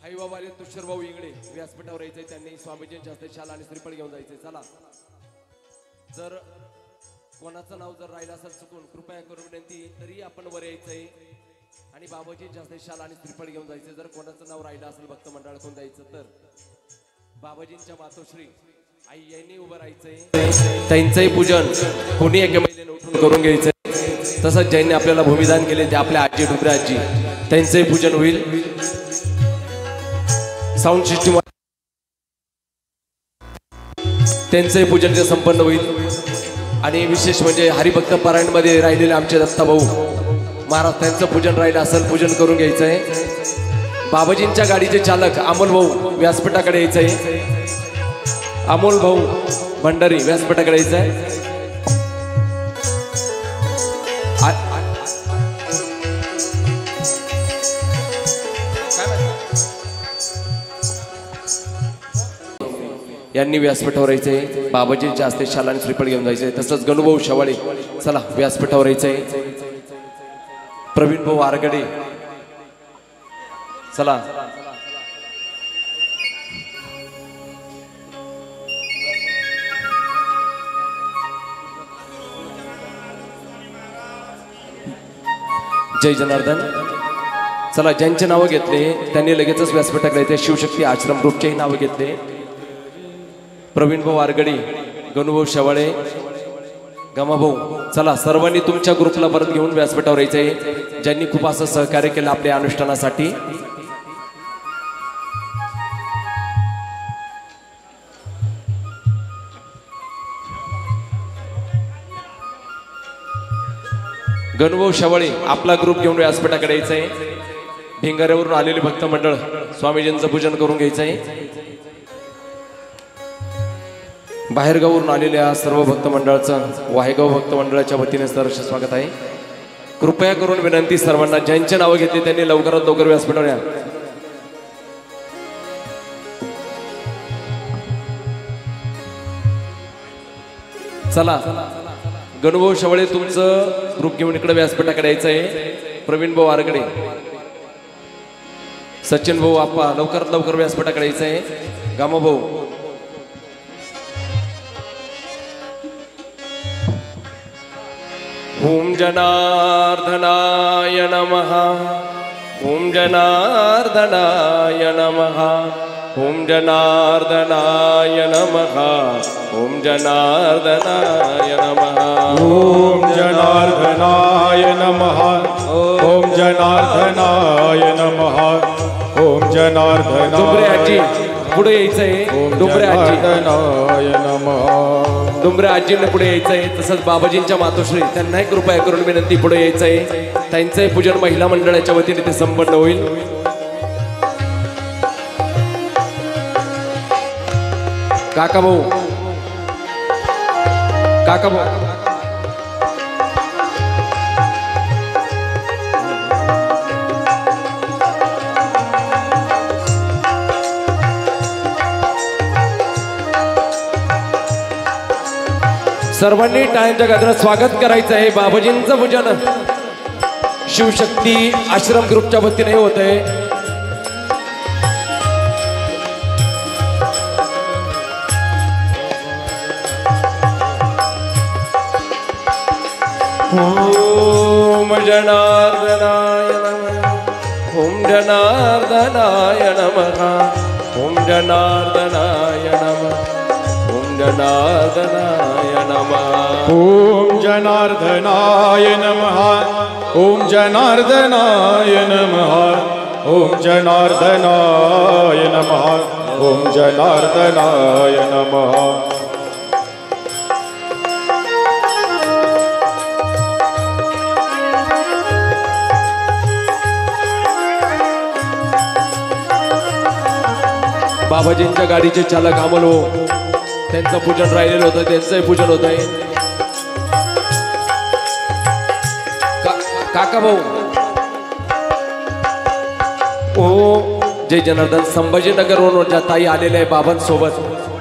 आई बाबाले तुषार भाऊ इंगळे व्यासपीठावर यायचंय, त्यांनी स्वामीजींच्या हस्ते शाल आणि श्रीफळ घेऊन जायचंय। चला, जर कोणाचं नाव जर राहिलं असेल चुकून कृपया करून विनंती, तरी आपण वर यायचंय आणि बाबाजींच्या हस्ते शाल आणि श्रीफळ घेऊन जायचंय। जर कोणाचं नाव राहिलं असेल भक्त मंडळ कोण जायचं तर बाबाजींच्या मातोश्री आई यांनी उभं राहायचंय, त्यांचंही पूजन कोणी एका महिलेने उठून करून घ्यायचंय। तसंच ज्यांनी आपल्याला भूमिदान केले ते आपल्या आजी डुबरे आजी, त्यांचंही पूजन होईल। साऊंड सिस्टम त्यांचंही पूजन ते संपन्न होईल। आणि विशेष म्हणजे हरिभक्त पारायण मध्ये राहिलेले आमचे दत्ता भाऊ महाराज, त्यांचं पूजन राहिलं असेल, पूजन करून घ्यायचंय। बाबाजींच्या गाडीचे चालक अमोल भाऊ व्यासपीठाकडे यायचंय, अमोल भाऊ भंडारी व्यासपीठाकडे यायचंय। यांनी व्यासपीठावर यायचंय, बाबाजींच्या हस्ते शाल आणि श्रीफळ घेऊन जायचंय। तसंच गणूभाऊ शवाळे चला व्यासपीठावर यायचंय, प्रवीण भाऊ आरगडे चला, जय जनार्दन। चला, ज्यांचे नावं घेतले त्यांनी लगेचच व्यासपीठाकडे येते। शिवशक्ती आश्रम ग्रुपचेही नावं घेतले, प्रवीण भाऊ आरगडी, गणूभाऊ शवाळे, गमाभाऊ। चला, सर्वांनी तुमच्या ग्रुपला परत घेऊन व्यासपीठावर यायचंय, ज्यांनी खूप असं सहकार्य केलं आपल्या अनुष्ठानासाठी। गणूभाऊ शवाळे आपला ग्रुप घेऊन व्यासपीठाकडे यायचंय। भिंगाऱ्यावरून आलेले भक्त मंडळ स्वामीजींचं पूजन करून घ्यायचंय। बाहेरगावरून आलेल्या सर्व भक्त मंडळाचं वाहेगाव भक्त मंडळाच्या वतीने सहर्ष स्वागत आहे। कृपया करून विनंती सर्वांना, ज्यांचे नावं घेतली त्यांनी लवकरात लवकर व्यासपीठावर या। चला, गणूभाऊ शवाळे तुमचं ग्रुप घेऊन इकडे व्यासपीठाकडे यायचंय। प्रवीण भाऊ आरगडे, सचिन भाऊ आप्पा लवकरात लवकर व्यासपीठाकडे यायचंय। गामाभाऊ, ओम जनार्दनाय नमः, ओम जनार्दनाय नमः, ओम जनार्दनाय नमः, ओम जनार्दनाय नमः, ओम जनार्दनाय नमः, ओम जनार्दनाय नमः, ओम जनार्दनाय। डुबरे आजी पुढे यायचंय, डुबरे आजी नमः, डुंबरे आजींना पुढे यायचंय। तसंच बाबाजींच्या मातोश्री त्यांनाही कृपया करून विनंती पुढे यायचंय, त्यांचंही पूजन महिला मंडळाच्या वतीने ते संपन्न होईल। काका भाऊ, काका भाऊ, सर्वांनी टाळ्यांच्या गजरात स्वागत करायचं आहे। बाबाजींचं पूजन शिवशक्ती आश्रम ग्रुपच्या वतीने होत आहे। ओम जनार्दनाय नमः, ओम जनार्दनाय नमः, ओम जनार्दनाय नमः, ओम जनार्दनाय नमः, ओम जनार्दनाय नमः, ओम जनार्दनाय नमः, ओम जनार्दनाय नमः, ओम जनार्दनाय नमः। बाबाजींच्या गाडीचे चालक अमोल हो, त्यांचं पूजन राहिलेलं होतं, त्यांचंही पूजन होत आहे। काका भाऊ, ओ जय जनार्दन। संभाजीनगरवरून ज्या ताई आलेल्या आहे बाबांसोबत,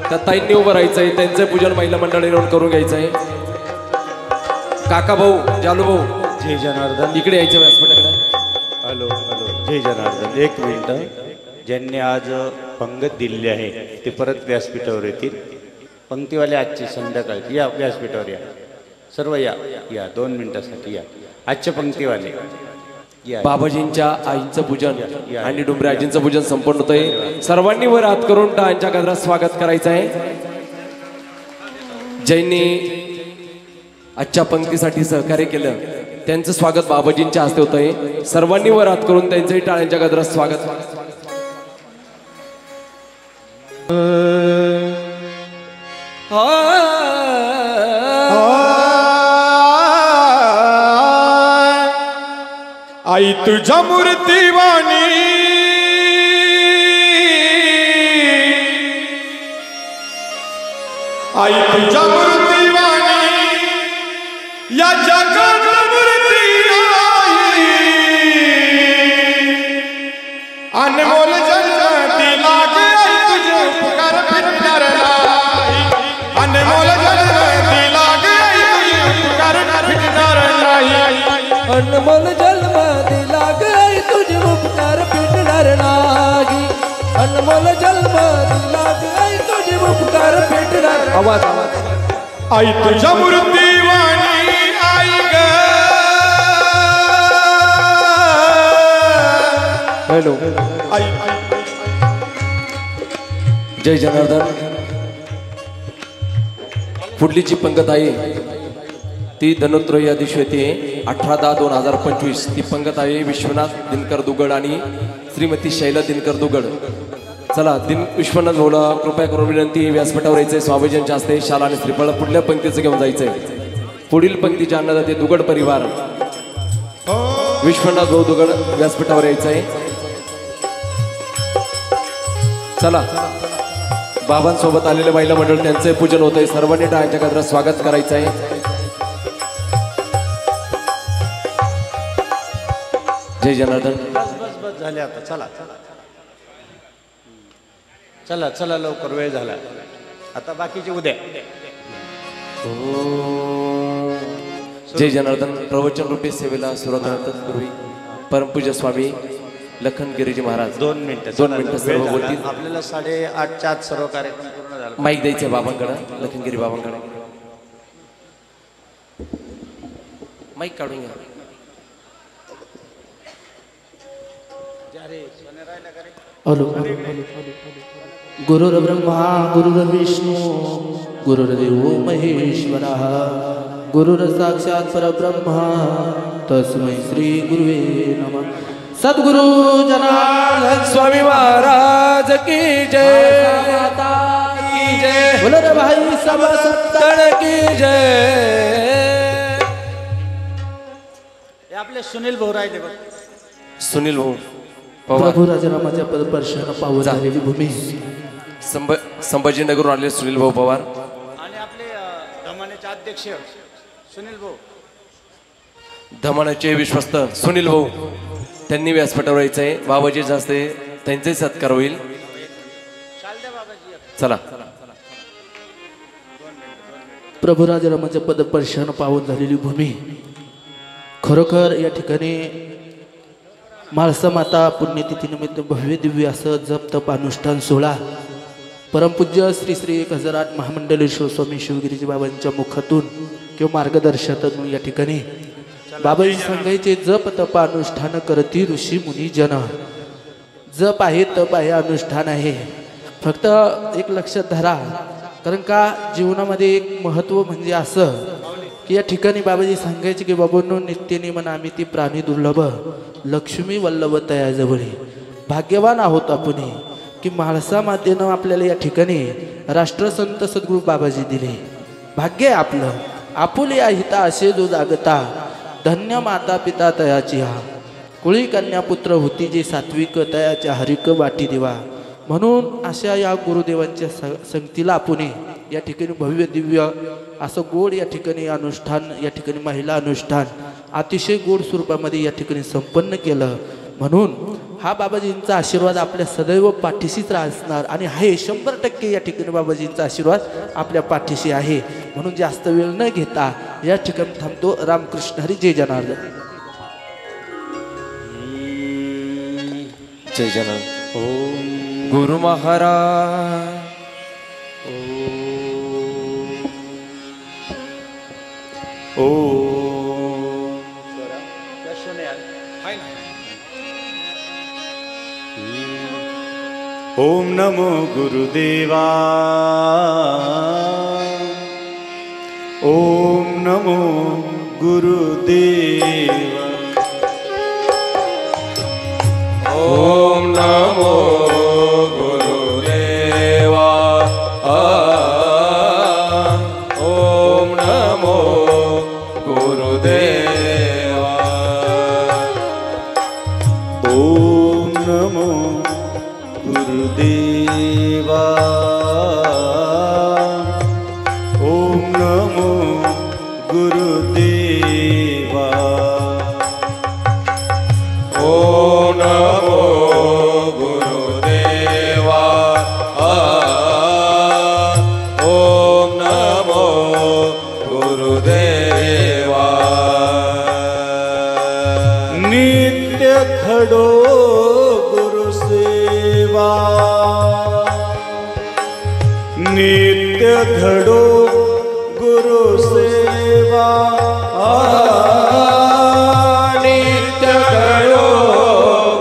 त्या ताईंनी उभं राहायचंय, त्यांचं पूजन महिला मंडळाने करून घ्यायचंय। काका भाऊ, जालू भाऊ, जय जनार्दन, इकडे यायचं व्यासपीठाकडे। हॅलो हॅलो, जय जनार्दन, एक मिनिट। ज्यांनी आज पंगत दिलेली आहे ते परत व्यासपीठावर येतील. पंक्तीवाले आजची संध्याकाळची या व्यासपीठावर या, सर्व या या 2 मिनिटासाठी या. आजचे पंक्तीवाले या. बाबाजींच्या आईचं पूजन आणि डुंबरे आजींचं पूजन संपन्न होतंय. सर्वांनी वर हात करून टाळ्यांच्या गजरात स्वागत करायचं आहे. ज्यांनी आजच्या पंक्तीसाठी सहकार्य केलं त्यांचं स्वागत बाबाजींच्या हस्ते होतंय. सर्वांनी वर हात करून त्यांचंही टाळ्यांच्या गजरात स्वागत. आई तुझ्या मूर्तीवाणी आई तुझ्या मूर्तीवाणी या जगात मूर्ती नाही. अनमोल जन्म दिला गे आई तुझे उपकार फिरणार नाही. अनमोल जन्म दिला गे आई तुझे उपकार फिरणार नाही. अनमोल जन्म दिला गे तुझे उपकार फिटणार नाही. अनमोल जन्म दिला गे तुझे उपकार फिटणार. आवाज आई तुझ्या मूर्तीवाणी आई ग. हॅलो आई जय जनार्दन. पुढली जी पंगत आहे ती धनोत्रय या दिवशी येते 18/10/2025. ती पंगत आहे विश्वनाथ दिनकर दुगड आणि श्रीमती शैला दिनकर दुगड. चला विश्वनाथ भाऊला कृपया करून विनंती, व्यासपीठावर यायचंय. स्वामीजींच्या हस्ते शाला आणि श्रीफळ पुढल्या पंक्तीचं घेऊन जायचंय. पुढील पंक्तीच्या अन्नदाते दुगड परिवार विश्वनाथ भाऊ दुगड व्यासपीठावर यायचंय. चला बाबांसोबत आलेले महिला मंडळ त्यांचे पूजन होतंय. सर्वांनी टाळ्यांच्या गजरात स्वागत करायचं आहे. जय जनार्दन. बस झाले आता. चला चला चला लवकर, वेळ झाला आता. बाकीचे उद्या. जय जनार्दन. प्रवचन रूपी सेवेला सुरुवात पूर्वी परमपूज्य स्वामी लखनगिरीजी महाराज 2 मिनिटं सर्व बोलतील. आपल्याला 8:30च्या आत सर्व कार्यक्रम पूर्ण झाला. माईक द्यायचंय बाबांकडे, लखनगिरी बाबांकडे. माईक काढून घ्या. हॅलो. गुरुर्ब्रह्मा गुरुर्विष्णू गुरुर्देव महेश्वरा गुरुर्साक्षात् परब्रह्मा तस्मै श्री गुरुवे नमः. सद्गुरु जनार्दन स्वामी महाराज की जय की जय. बोलो रे भाई सब तण की जय. हे आपले सुनील भाऊ राहिले बघ. सुनील भाऊ पवार. प्रभू राजारामाच्या पदस्पर्शानं पावन झालेली भूमी. संभाजीनगरवरून आलेले सुनील भाऊ पवार आणि आपले धमानेचे अध्यक्ष सुनील भाऊ. धमानाचे विश्वस्त सुनील भाऊ त्यांनी व्यासपीठावर यायचंय. बाबाजी जास्त त्यांचे सत्कार होईल. चला. प्रभू राजारामाच्या पदस्पर्शानं पावन झालेली भूमी. खरोखर या ठिकाणी म्हाळसा माता पुण्यतिथीनिमित्त भव्य दिव्य असं जप तप अनुष्ठान सोहळा परमपूज्य श्री श्री 1008 महामंडलेश्वर स्वामी शिवगिरीजी बाबांच्या मुखातून किंवा मार्गदर्शनातून या ठिकाणी बाबाजी सांगायचे जप तप अनुष्ठान करती ऋषी मुनी जन. जप आहे, तप आहे, अनुष्ठान आहे. फक्त एक लक्षात धरा, कारण का जीवनामध्ये एक महत्त्व म्हणजे असं की या ठिकाणी बाबाजी सांगायचे की बाबांनो नित्यनेमन आम्ही ती प्राणी दुर्लभ लक्ष्मी वल्लभ तयाजवळी. भाग्यवान आहोत आपण की म्हाळसा मातेनं आपल्याला या ठिकाणी राष्ट्रसंत सद्गुरू बाबाजी दिले. भाग्य आहे आपलं. आपुले अहिता असे जो जागता धन्य माता पिता तयाची हा. कुळी कन्या पुत्र होती जे सात्विक तयाच्या हरिक वाटी देवा. म्हणून अशा या गुरुदेवांच्या संगतीला आपण या ठिकाणी भव्य दिव्य असं गोड या ठिकाणी अनुष्ठान, या ठिकाणी महिला अनुष्ठान अतिशय गोड स्वरूपामध्ये या ठिकाणी संपन्न केलं. म्हणून हा बाबाजींचा आशीर्वाद आपल्या सदैव पाठीशीच असणार आणि आहे. 100% या ठिकाणी बाबाजींचा आशीर्वाद आपल्या पाठीशी आहे. म्हणून जास्त वेळ न घेता या ठिकाणी थांबतो. रामकृष्ण हरी. जय जनार्दन. जय जनार्दन. ओम गुरु महाराज ओम नमो गुरुदेवा ओम नमो गुरुदेवा ओम नमो गुरुदेवा ओम नमो गुरुदेवा ओम नमो गुरुदेवा ओम नमो गुरुदेवा ओम नमो गुरुदेवा ओम नमो गुरुदेवा नित्य खडो गुरुसेवा नित्य घडो गुरुसेवा नित्य करो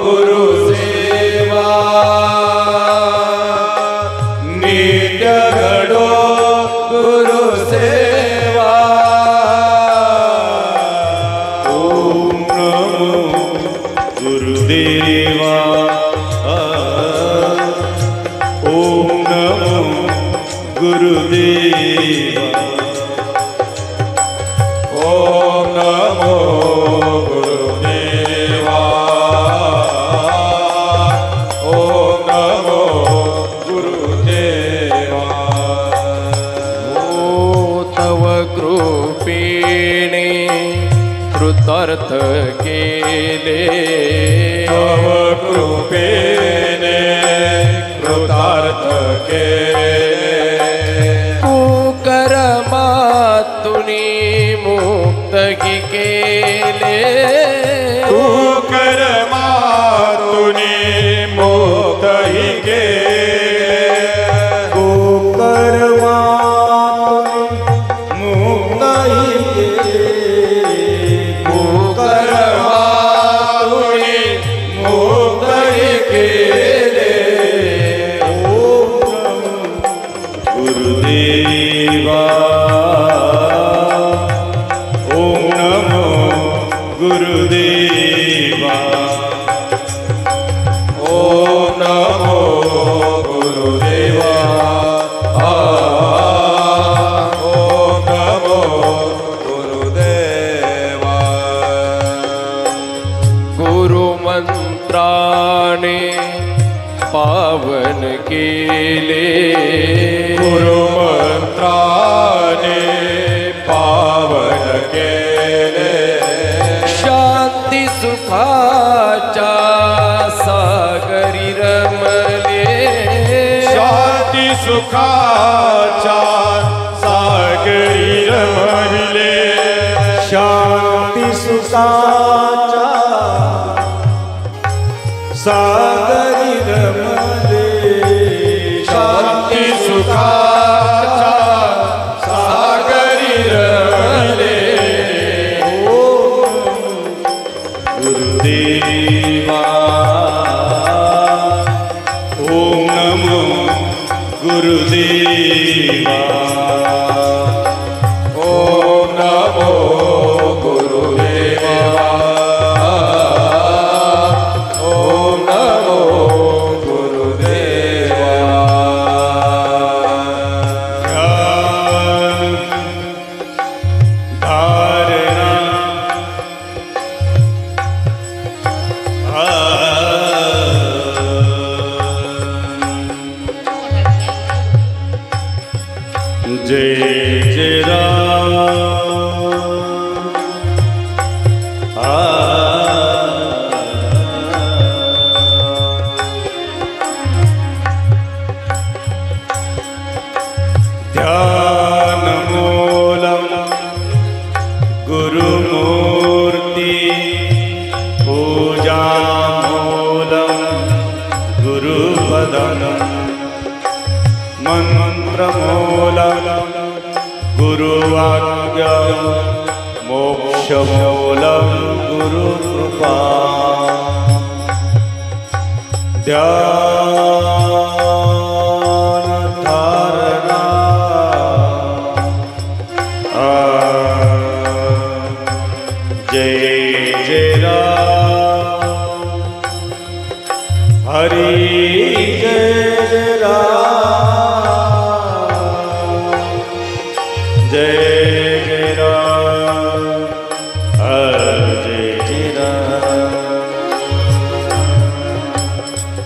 गुरु सेवा नित्य करो गुरु सेवा ओम नमो गुरुदेवा ओम नमो गुरुदेवा ओम नमो गुरुदेवा ओम नमो गुरुदेवा ओ तव कृपेने कृतार्थ केले तव कृपेने कृतार्थ केले तू कर्मातुनी मुक्त ही केले तू कर्मातुनी मुक्त ही केले तू कर्मातुनी मुक्त ही केले तू कर्मातुनी मुक्त ही केले गुरुदेवा ओम नमो गुरुदेवा ओम नमो गुरुदेवा ओम नमो गुरुदेवा गुरुमंत्राने पावन केले गुरुमंत्राने पावन केले शांती सुखाच्या सागरी रमले शांती सुखाच्या सागरी रमले शांती सुखाच्या सागरी रमले शांती सुखाच्या सागरी रमले गुरुदेवा ओम नमो गुरुदेवा ओम नमो गुरुदेवा ओम नमो गुरुदेवा धारणा जय जय राम ध्यानमूलं गुरुमूर्ति पूजामूलं गुरु मोक्षमूलं गुरुकृपा ध्यानधारणा जय जय राम हरि जय जय राम जय जय राम जय जय राम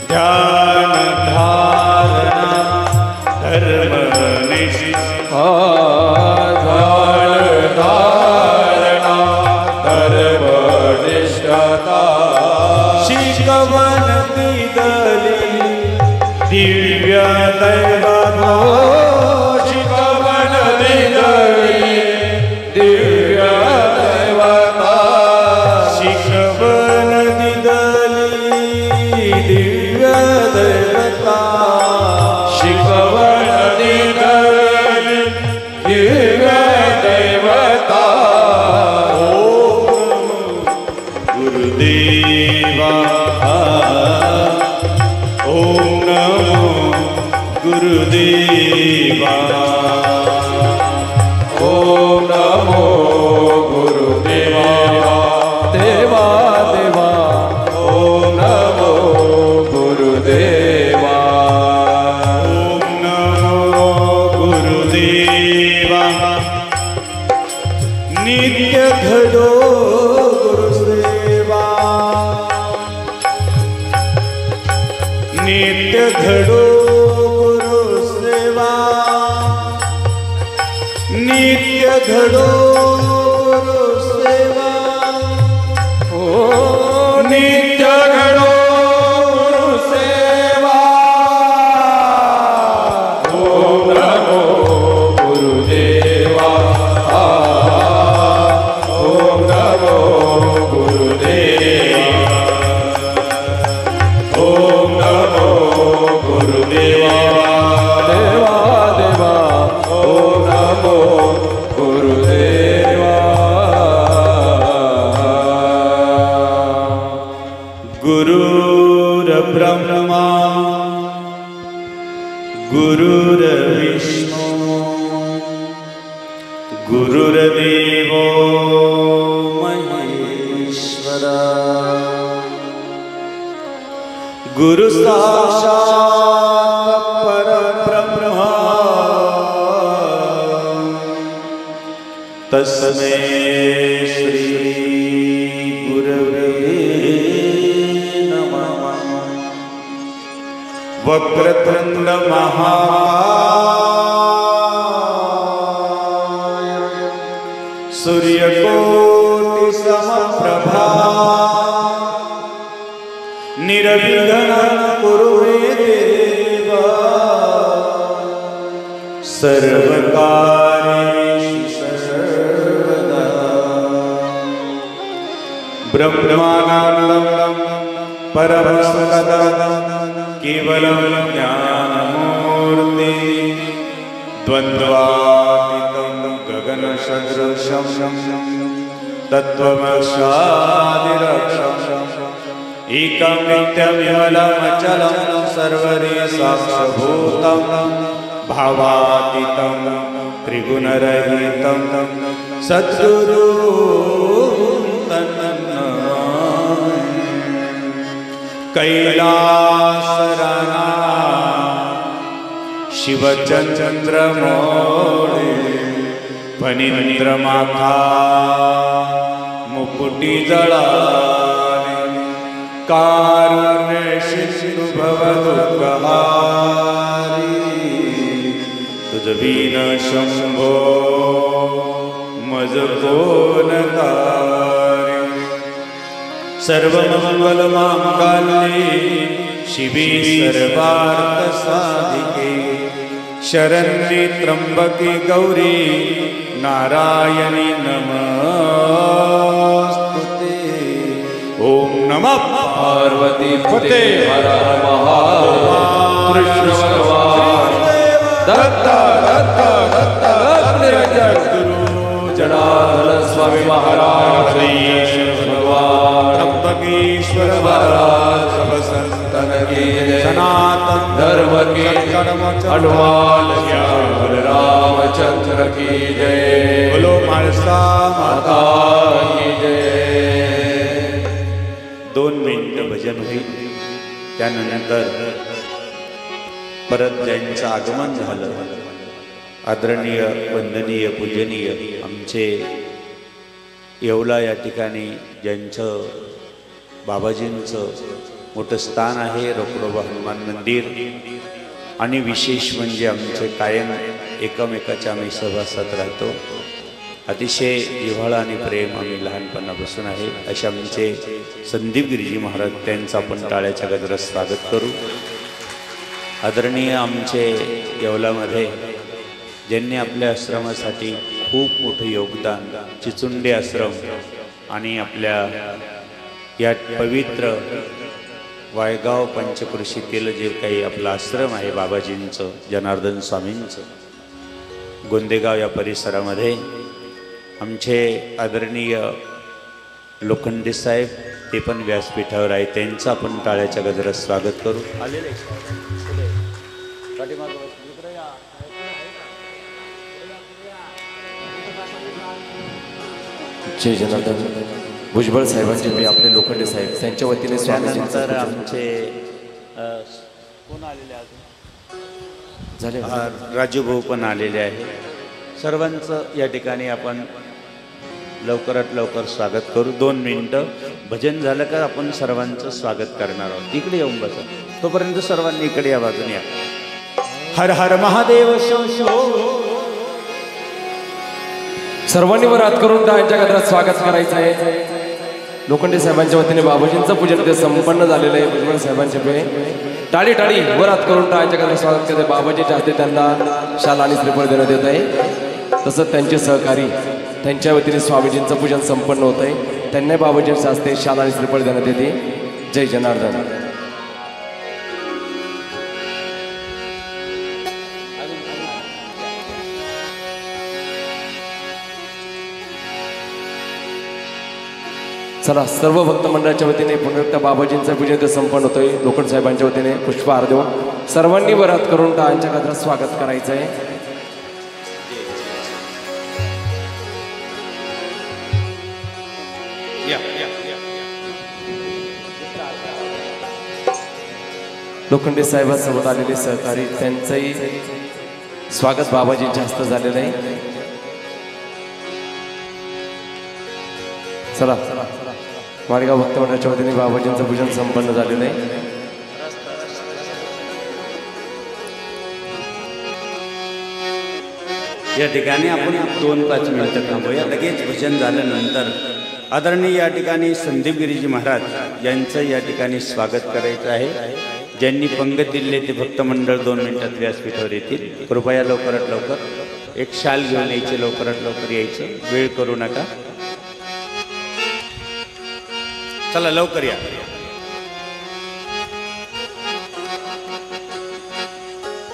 ध्यान धारणा धर्म निष्ठा ध्यान धारणा धर्म निष्ठा शिकवन दिदली दिव्य दैवता शिकवन दिदली दिव्य दैवता शिकवन दिदली दिव्य दैवता शिकवन दिदली दिव्य दैवता गुरुदेवा ओम नमो गुरुदेवा ओम नमो गुरुदेवा देवा देवा ओम नमो गुरुदेवा ओम नमो गुरुदेवा नित्य घडो गुरुसेवा नित्य घडो गुरुसेवा नित्य घडो गुरुसेवा ओ नित्य घडो गुरुसेवा ओम नमो गुरुदेवा ओम नमो गुरुदेवा ओम नमो गुरुदेवा देवा देवा ओम नमो गुरुदेवा गुरुर्ब्रह्मा गुरुर्विष्णु गुरुर्देवो महेश्वरा गुरु साक्षात् परब्रह्म तस्मै श्री गुरवे नमः वक्रतुंड महाकाय सूर्यकोटि समप्रभा निर्विघ्नं कुरु मे देव सर्वकार्येषु सर्वदा ब्रह्मानन्दं परमसदं केवलं ज्ञानमूर्ति द्वन्द्वातीतं गगनसदृशं तत्त्वमक्षादिरक्षम् एकं नित्यविमलमचलं सर्वरि साक्षभूतं भावातीतं त्रिगुणरहितं सद्गुरुं कैलासराना शिवचन्द्रमौळे फणीन्द्रमाखा मुकुटी जळाले कारुण्य शिशु भवदुःखहारी तुझ विन शंभो मज कोण तारी सर्वमंगलमांगल्ये शिवे सर्वार्थसाधिके शरण्ये त्र्यंबके गौरी नारायणी नमस्तुते ओम नमः पार्वती पते हर हर महादेव कृष्ण भगवान दत्त दत्त दत्त निरंजन गुरु जना जनार्दन स्वामी महाराज भगवान त्र्यंबकेश्वर महाराज संतन की जय सनातन धर्म की हनुमान रामचंद्र की जय बोलो म्हाळसा माता की जय 2 मिनिटं भजन होईल. त्यानंतर परत ज्यांचं आगमन झालं आदरणीय वंदनीय पूजनीय आमचे येवला या ठिकाणी ज्यांचं बाबाजींचं मोठं स्थान आहे रोकडोबा हनुमान मंदिर आणि विशेष म्हणजे आमचे कायम एकमेकाच्या आम्ही सहवासात राहतो. अतिशय जिव्हाळा आणि प्रेम आम्ही लहानपणापासून आहे असे आमचे संदीप गिरीजी महाराज त्यांचं आपण टाळ्याच्या गजरात स्वागत करू. आदरणीय आमचे येवलामध्ये ज्यांनी आपल्या आश्रमासाठी खूप मोठं योगदान चिचुंडे आश्रम आणि आपल्या या पवित्र वायगाव पंचकृषीतील जे काही आपलं आश्रम आहे बाबाजींचं जनार्दन स्वामींचं गोंदेगाव या परिसरामध्ये आमचे आदरणीय लोखंडे साहेब ते पण व्यासपीठावर आहे त्यांचं आपण टाळ्याच्या गजरात स्वागत करू. आलेले जय जनार्दन भुजबळ साहेबांचे मी आपले लोखंडे साहेब त्यांच्या वतीने त्यानंतर आमचे कोण आलेले अजून झाले राजू भाऊ पण आलेले आहे. सर्वांचं या ठिकाणी आपण लवकरात लवकर स्वागत करू. 2 मिनिटं भजन झालं का आपण सर्वांचं स्वागत करणार आहोत. इकडे येऊन बसा. तोपर्यंत सर्वांनी इकडे या बाजूने या. हर हर महादेव शंभो. सर्वांनी वर हात करून टाळ्यांच्या गजरात स्वागत करायचं आहे. लोखंडे साहेबांच्या वतीने बाबाजींचं पूजन ते संपन्न झालेलं आहे. भुजबळ साहेबांचे पे टाळी टाळी वर हात करून टाळ्यांच्या गजरात स्वागत करते. बाबाजीच्या हस्ते त्यांना शाल आणि श्रीफळ देण्यात येत आहे. तसंच त्यांचे सहकारी त्यांच्या वतीने स्वामीजींचं पूजन संपन्न होत आहे. त्यांना बाबाजींच्या हस्ते शाल आणि श्रीफळ देण्यात येते. जय जनार्दन. चला सर्व भक्त मंडळाच्या वतीने पुन्हा एकदा बाबाजींचं पूजन ते संपन्न होतोय. लोखंड साहेबांच्या वतीने पुष्पहार देऊन सर्वांनी वरात करून टाळ्यांच्या गजरात स्वागत करायचं आहे. लोखंडे साहेबांसोबत आलेले सहकारी त्यांचंही स्वागत बाबाजींच्या हस्ते झालेलं आहे. चला माळेगाव भक्त मंडळाच्या वतीने बाबाजींचं पूजन संपन्न झालेलं आहे. या ठिकाणी आपण 2-5 मिनिटं थांबूया. लगेच भजन झाल्यानंतर आदरणीय या ठिकाणी संदीप गिरीजी महाराज यांचं या ठिकाणी स्वागत करायचं आहे. ज्यांनी पंगत दिले ते भक्त मंडळ 2 मिनिटात व्यासपीठावर येतील. कृपया लवकरात लवकर एक शाल घेऊन यायचे. लवकरात लवकर यायचं. वेळ करू नका. चला लवकर या.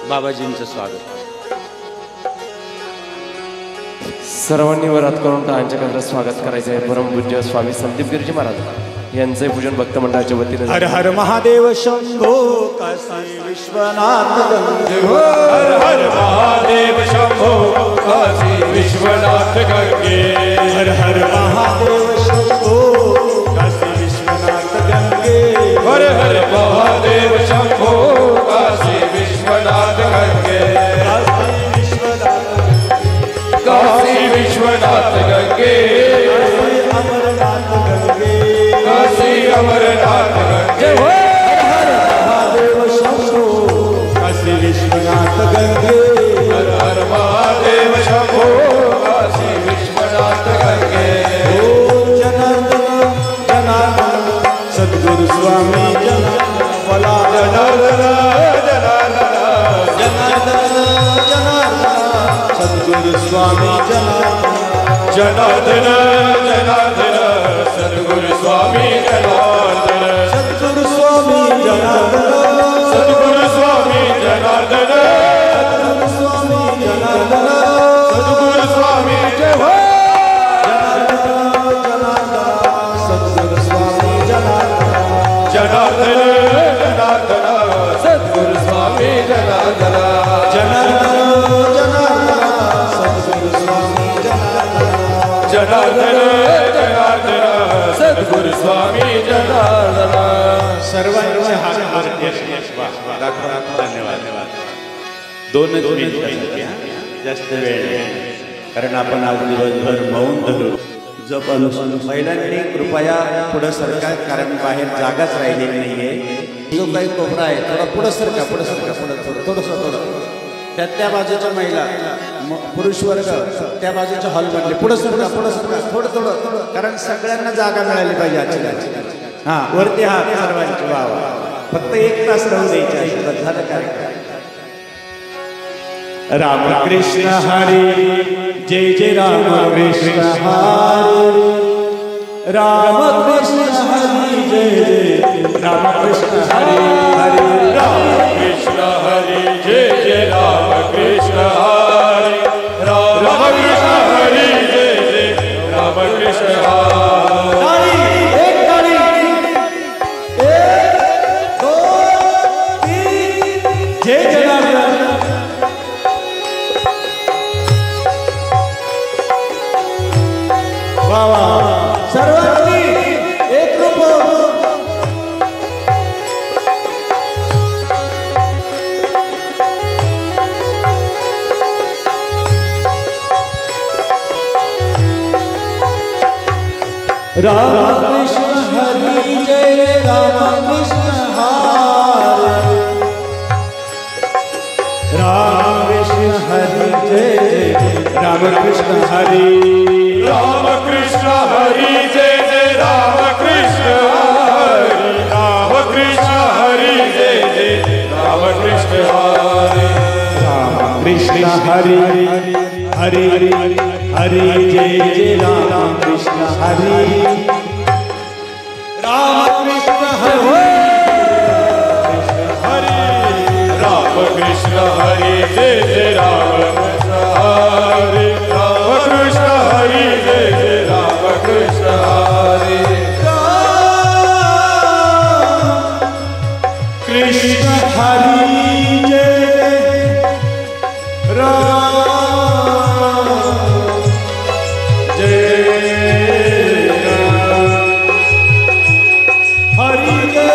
बाबाजींचं स्वागत. सर्वांनी वरात करून टाळ्यांच्या गजरात स्वागत करायचं आहे. परमपूज्य स्वामी संदीप गिरीजी महाराज यांचे पूजन भक्त मंडळाच्या वतीने. हर हर महादेव शंभो काशी विश्वनाथ गंगे. हर हर महादेव शंभो काशी विश्वनाथ गंगे. हर हर महादेव शंभो काशी विश्वनाथ गंगे. हर हर महादेव शंभो काशी विश्वनाथ गंगे. काशी विश्वनाथ गंगे. अमरनाथ गंगे. काशी अमरनाथ गंगे. हर हर महादेव शंभो काशी विश्वनाथ गंगे. हर हर महादेव शंभो काशी विश्वनाथ गंगे. ओ जनार्दन जनार्दन सद्गुरु स्वामी जनार्दन. मला जनार्दन जनार्दन जनार्दन जनार्दन सद्गुरु स्वामी जनार्दन. जनार्दन जनार्दन सद्गुरु स्वामी जनार्दन. सद्गुरु स्वामी जनार्दन. सद्गुरु स्वामी जनार्दन. सद्गुरु स्वामी जनार्दन. सद्गुरु स्वामी जय हो. सर्वांचे हात वरती असतील. दाखवा. धन्यवाद. 2 मिनिटासाठी जास्त वेळ नाही, कारण आपण आज दिवसभर मौन धरू. जप अनुसरून महिलांनी कृपया पुढं सरका, कारण बाहेर जागाच राहिलेली नाहीये. जो काही कोपरा आहे थोडा पुढं सरका, थोडं त्या बाजूच्या महिला पुरुष वर्ग त्या बाजूच्या हॉलमधले पुढं सरका थोडं, कारण सगळ्यांना जागा मिळाली पाहिजे आजच्या. हा वरती हात सर्वांचे. वा. फक्त 1 तास राहू द्यायचे. झालं काय? रामकृष्ण हरी जय जय रामकृष्ण हरी. रामकृष्ण हरी जय जय रामकृष्ण हरी. रामकृष्ण हरी जय जय रामकृष्ण हरी. रामकृष्ण हरी जय जय रामकृष्ण हरी. एक ताली. 1 2 3 जय जय राम. सर्वांनी एक रूप. रामकृष्ण हरी जय रामकृष्ण हरी. रामकृष्ण हरी जय रामकृष्ण हरी. रामकृष्ण हरी जय जय रामकृष्ण हरी. रामकृष्ण हरी जय जय रामकृष्ण हरी. कृष्ण हरि हरि हरि जय जय राम कृष्ण हरि. राम कृष्ण हरि राम कृष्ण हरी जय जय राम कृष्ण हरी. राम कृष्ण हरी जय जय राम कृष्ण हरी. कृष्ण हरि जय राम जय राम हरि जय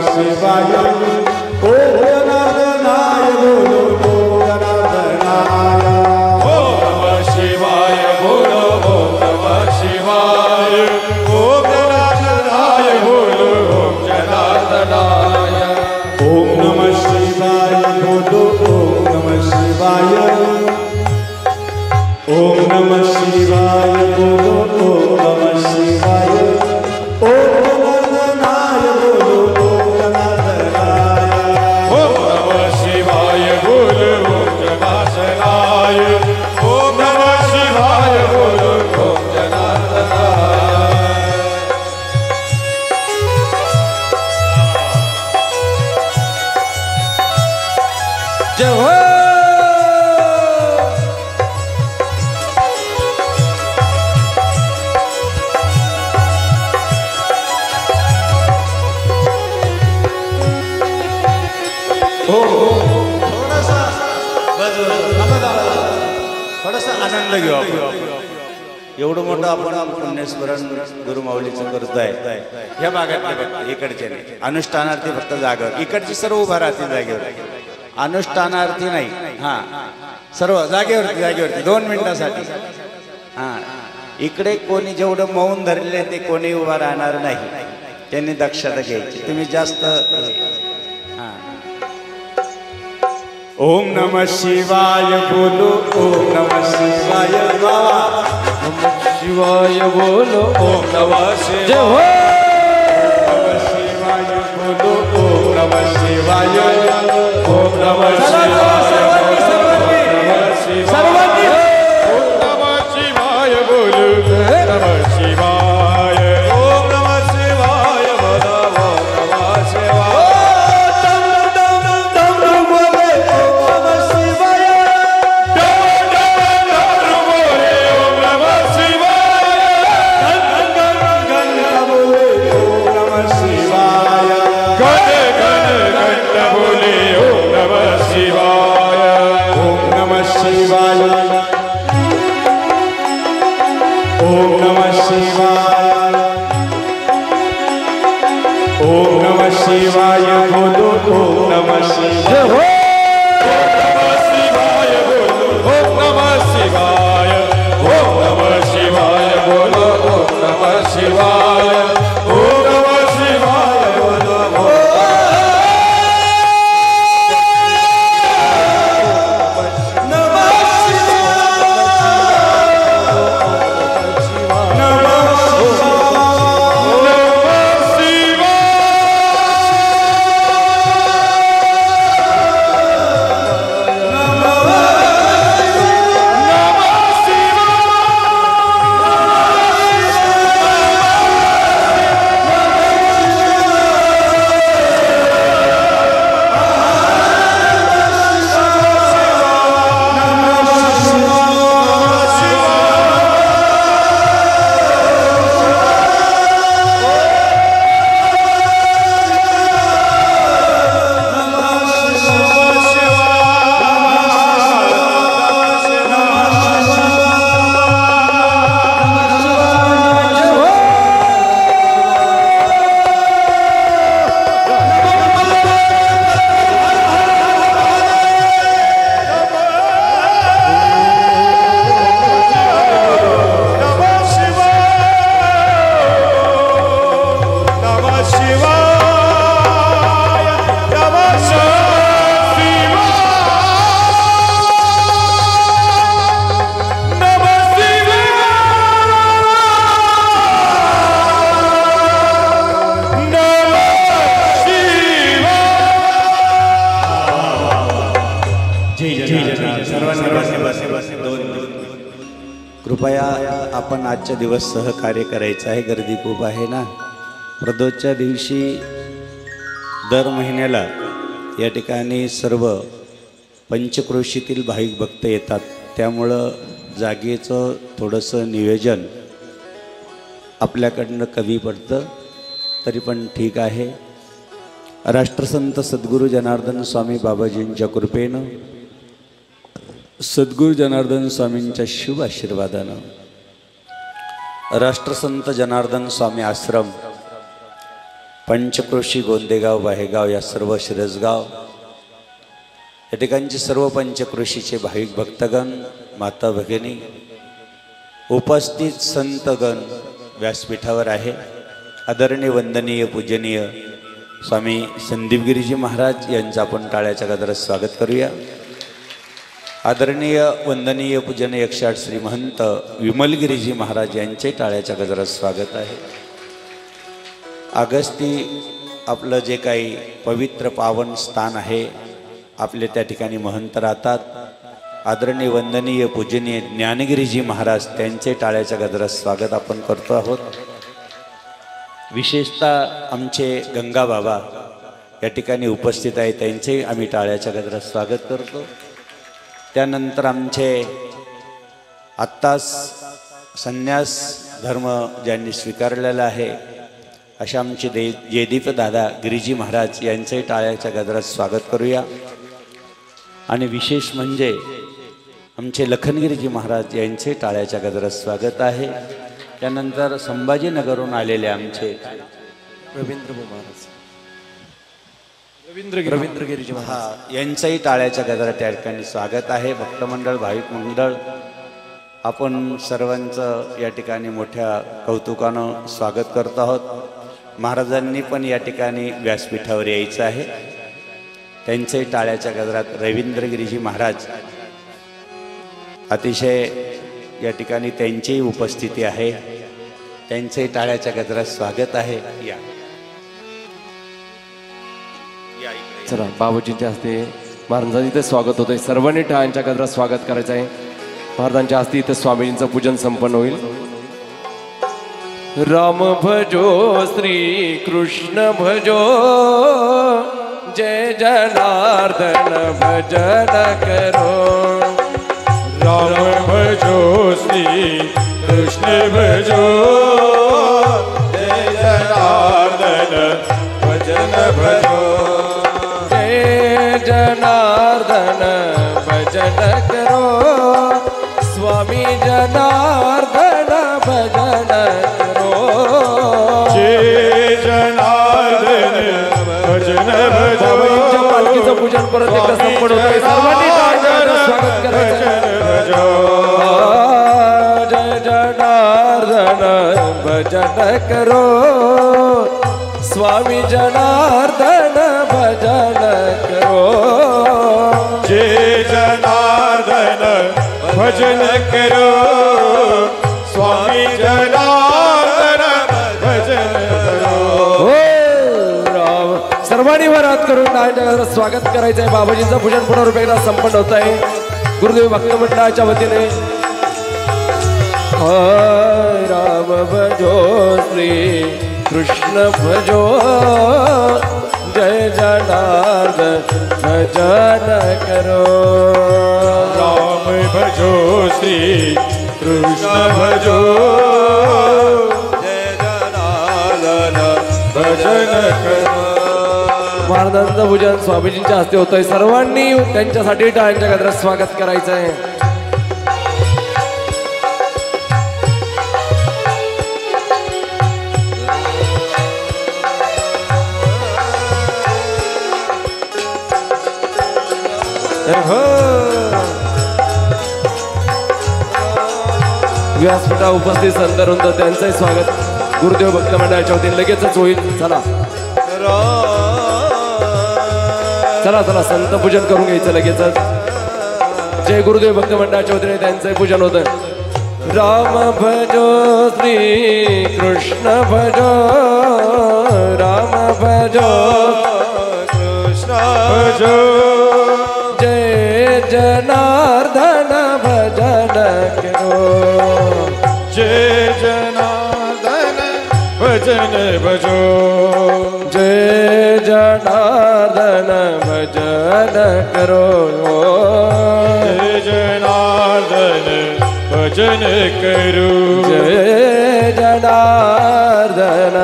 शिवाय. ओम जनार्दनाय बोलो. ओम जनार्दनाय. ओम नमः शिवाय बोलो. ओम नमः शिवाय. ओम जनार्दनाय बोलो. ओम जनार्दनाय. ओम नमः शिवाय बोलो. ओम नमः शिवाय. ओम नमः शिवाय बोलो. ओम नमः शिवाय. ओम जनार्दनाय बोलो. ओम जनार्दनाय. ओम नमः शिवाय बोलो. ओम जनार्दनाय. ओम नमः शिवाय बोलो. ओम जनार्दनाय. जय हो. थोडासा आनंद घेऊ आपण. एवढं मोठं आपण पुण्यस्मरण गुरुमाऊलीचं करतोय. ह्या भागात इकडचे नाही अनुष्ठानार्थी, फक्त जागेवर. इकडची सर्व उभा राहतील जागेवर, अनुष्ठानार्थी नाही. हा सर्व जागेवरती 2 मिनिटासाठी. हा इकडे कोणी जेवढं मौन धरले ते कोणी उभा राहणार नाही. त्यांनी दक्षता घ्यायची. तुम्ही जास्त. ओम नमः शिवाय बोलो. ओम नमः शिवाय. शिवाय बोलो. ओम नमः शिवाय. शिवाय बोलो. ओम नमः शिवाय. ओम नमः सर्वांनी ओम नमः शिवाय बोलो. नमः शिवाय. ओम नमः शिवाय बोलो. ओम नमः शिवाय. शिवाय. ओम नमः शिवाय ओम नमः शिवाय बोलो ओम नमः शिवाय ओम नमः शिवाय ओम नमः शिवाय बोलो ओम नमः शिवाय ओम नमः शिवाय बोलो कृपया आपण आजच्या दिवस सहकार्य करायचं आहे. गर्दी खूप आहे ना. प्रदोषच्या दिवशी दर महिन्याला या ठिकाणी सर्व पंचक्रोशीतील भाविक भक्त येतात. त्यामुळं जागेचं थोडंसं नियोजन आपल्याकडनं कमी पडतं, तरी पण ठीक आहे. राष्ट्रसंत सद्गुरू जनार्दन स्वामी बाबाजींच्या कृपेनं, सद्गुरू जनार्दन स्वामींच्या शुभ आशीर्वादानं राष्ट्रसंत जनार्दन स्वामी आश्रम, पंचक्रोशी, गोंदेगाव, बाहेगाव या सर्व शिरसगाव या ठिकाणचे सर्व पंचक्रोशीचे भाविक भक्तगण, माता भगिनी, उपस्थित संतगण व्यासपीठावर आहे. आदरणीय वंदनीय पूजनीय स्वामी संदीपगिरीजी महाराज यांचं आपण टाळ्याच्या गजरात स्वागत करूया. आदरणीय वंदनीय पूजनीय 108 श्री महंत विमलगिरीजी महाराज यांचे टाळ्याच्या गजरात स्वागत आहे. अगस्ती आपलं जे काही पवित्र पावन स्थान आहे, आपले त्या ठिकाणी महंत राहतात. आदरणीय वंदनीय पूजनीय ज्ञानगिरीजी महाराज त्यांचे टाळ्याच्या गजरात स्वागत आपण करतो आहोत. विशेषतः आमचे गंगा बाबा या ठिकाणी उपस्थित आहे, त्यांचे आम्ही टाळ्याच्या गजरात स्वागत करतो. त्यानंतर आमचे आत्ताच संन्यास धर्म ज्यांनी स्वीकारलेला आहे अशा आमचे जयदीप दादा गिरीजी महाराज यांचे टाळ्याच्या गजरात स्वागत करूया. आणि विशेष म्हणजे आमचे लखनगिरीजी महाराज यांचे टाळ्याच्या गजरात स्वागत आहे. त्यानंतर संभाजीनगरहून आलेले आमचे रवींद्र महाराज, रवींद्रगिरीजी महाराज यांचंही टाळ्याच्या गजरात त्या ठिकाणी स्वागत आहे. भक्तमंडळ, भाविक मंडळ, आपण सर्वांचं या ठिकाणी मोठ्या कौतुकानं स्वागत करतो आहोत. महाराजांनी पण या ठिकाणी व्यासपीठावर यायचं आहे. त्यांचंही टाळ्याच्या गजरात रवींद्रगिरीजी महाराज, अतिशय या ठिकाणी त्यांचीही उपस्थिती आहे. त्यांचंही टाळ्याच्या गजरात स्वागत आहे. या चला, बाबूजींच्या हस्ते महाराजांचं इथे स्वागत होतंय. सर्वांनी टाळ्यांच्या गजरात स्वागत करायचं आहे. महाराजांच्या हस्ते इथे स्वामीजींचं पूजन संपन्न होईल. राम भजो श्री कृष्ण भजो, जय जनार्दन भजन करो. राम भजो श्री कृष्ण भजो, जय जनार्दन भजन भजो. जय जनार्दन भजन करो, स्वामी जनार्दन भजन परत एकदा संपन्न होतोय. सर्वांनी टाळ्यांचं स्वागत करायचं. जय जनार्दन भजन करो, स्वामी जनार्दन भजन करो. जय जनार्दन भजन करो, स्वामी जनार्दन भजन करो. हो राम. सर्वांनी वर हात करून टाळ्यांचं स्वागत करायचंय. बाबाजींचं पूजन पुन्हा एकदा संपन्न होत आहे गुरुदेव भक्त मंडळाच्या वतीने. हाय राम भजो श्री कृष्ण भजो, जय जनार्दन भजन करो. राम भजो श्री कृष्ण भजो, जय जनार्दन भजन करो. महाराजांचं पूजन स्वामीजींच्या हस्ते होतंय. सर्वांनी त्यांच्यासाठी टाळ्यांच्या गजरात स्वागत करायचंय. व्यासपीठा उपस्थित संत त्यांचंही स्वागत गुरुदेव भक्त मंडळाच्या वतीने लगेचच होईल. चला चला चला संत पूजन करून घ्यायचं लगेचच. जय गुरुदेव भक्त मंडळाच्या वतीने त्यांचंही पूजन होतं. राम भजो श्री कृष्ण भजो, राम भजो कृष्ण भजो, जय जनार्दन भजन करो. जय जनार्दन भजन भजो, जय जनार्दन भजन करो. जय जनार्दन भजन करो. जय जनार्दन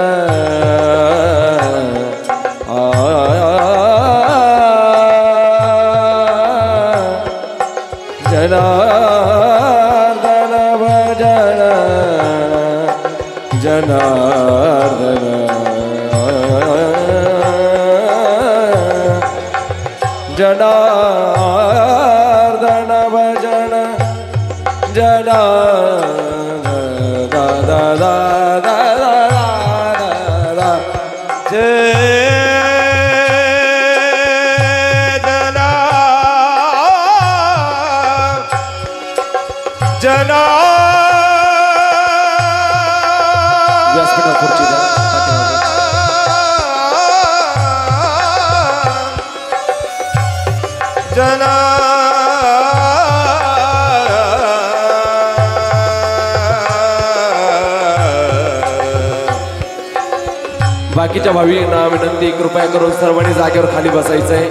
जनार्दन भजन, जनार्दन जनार्दन भजन, जनार्दन दा दा दा दा दा. व्यासपीठा खुर्ची द्या. बाकीच्या भाविकांना विनंती, कृपया करून सर्वांनी जागेवर खाली बसायचंय.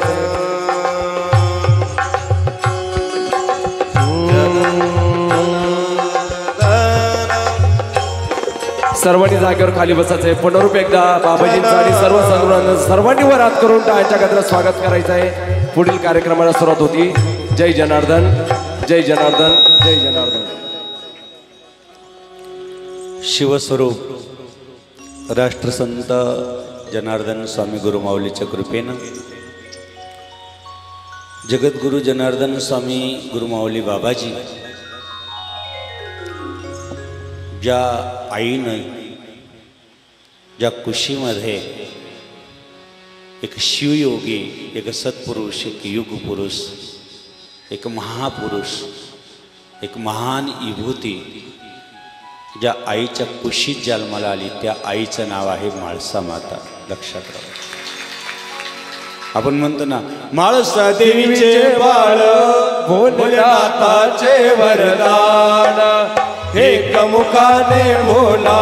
सर्वांनी जागेवर खाली बसायचंय. पुनरूप एकदा बाबाजींचं आणि सर्व संगुणांचं सर्वांनी वर हात करून टाळ्यांच्या गजरात स्वागत करायचं आहे. पुढील कार्यक्रमाला सुरुवात होती. जय जनार्दन, जय जनार्दन, जय जनार्दन. शिवस्वरूप राष्ट्रसंत जनार्दन स्वामी गुरुमाऊलीच्या कृपेनं जगद्गुरु जनार्दन स्वामी गुरुमाऊली बाबाजी ज्या आईनं ज्या कुशीमध्ये एक शिवयोगी, एक सत्पुरुष, एक युगपुरुष, एक महापुरुष, एक महान विभूती ज्या आईच्या कुशीत जन्माला आली त्या आईचं नाव आहे म्हाळसा माता. लक्षात राहा. आपण म्हणतो ना, म्हाळसा देवीचे बाळ भोलेनाथाचे वरदान, एकमुखाने बोला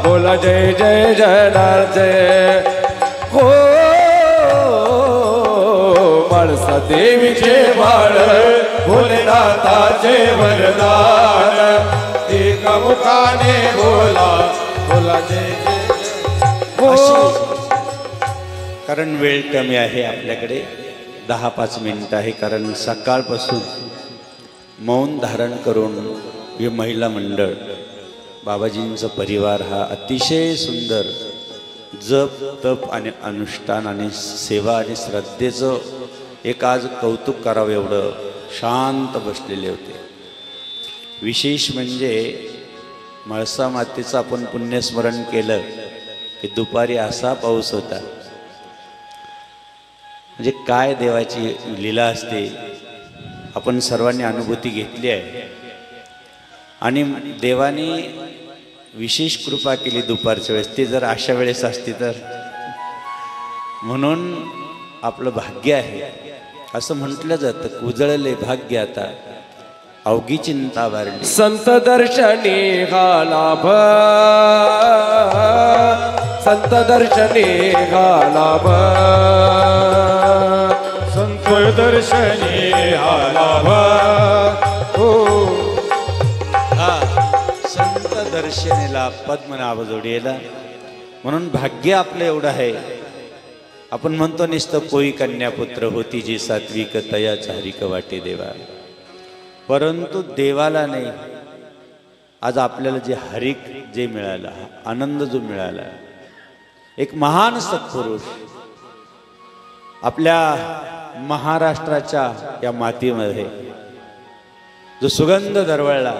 बोला जय जय जनार्दन. हो म्हाळसा देवीचे बाळ भोलेनाथाचे वरदान, एकमुखाने बोला बोला जय जय. कारण वेळ कमी आहे आपल्याकडे, 10-5 मिनिटं आहे. कारण सकाळपासून मौन धारण करून हे महिला मंडळ, बाबाजींचा परिवार हा अतिशय सुंदर जप तप आणि अनुष्ठान आणि सेवा आणि श्रद्धेचं एक आज कौतुक करावं एवढं शांत बसलेले होते. विशेष म्हणजे म्हाळसा मातेचं आपण पुण्यस्मरण केलं की दुपारी असा पाऊस होता. म्हणजे काय देवाची लीला असते आपण सर्वांनी अनुभूती घेतली आहे. आणि देवाने विशेष कृपा केली दुपारच्या वेळेस. ती जर अशा वेळेस असती तर, म्हणून आपलं भाग्य आहे असं म्हटलं जातं. उजळले भाग्य आता अवघी चिंता वारली. संत दर्शनी हा लाभ, संत दर्शनी हा लाभ, संत दर्शनी हा लाभ. हो संत दर्शनेला पद्मनाभ जोडीला. म्हणून भाग्य आपलं एवढं आहे. आपण म्हणतो नुसतं पोई कन्यापुत्र होती जी सात्विक तया चारिक वाटे देवा. परंतु देवाला नाही, आज आपल्याला जे हरिक जे मिळाला, आनंद जो मिळाला, एक महान सत्पुरुष आपल्या महाराष्ट्राच्या या मातीमध्ये जो सुगंध दरवळला,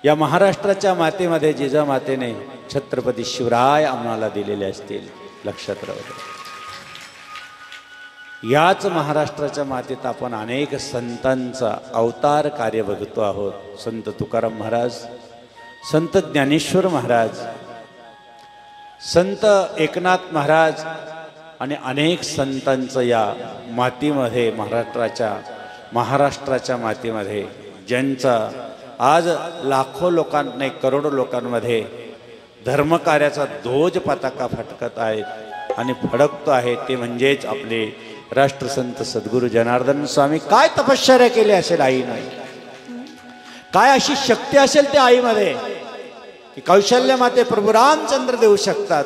या महाराष्ट्राच्या मातेमध्ये जिजामातेने छत्रपती शिवराय आम्हाला दिलेले असतील, लक्षात राहू द्या. याच महाराष्ट्राच्या मातेत आपण अनेक संतांचा अवतार कार्य बघतो आहोत. संत तुकाराम महाराज, संत ज्ञानेश्वर महाराज, संत एकनाथ महाराज आणि अनेक संतांचं या मातीमध्ये, महाराष्ट्राच्या मातीमध्ये, ज्यांचा आज लाखो लोकांना, करोडो लोकांमध्ये धर्मकार्याचा ध्वज पताका फडकत आहेत आणि फडकतो आहे. ते म्हणजेच आपले राष्ट्रसंत सद्गुरू जनार्दन स्वामी. काय तपश्चर्या केली असेल आईने, काय अशी शक्ती असेल त्या आईमध्ये की कौशल्य माते प्रभू रामचंद्र देऊ शकतात.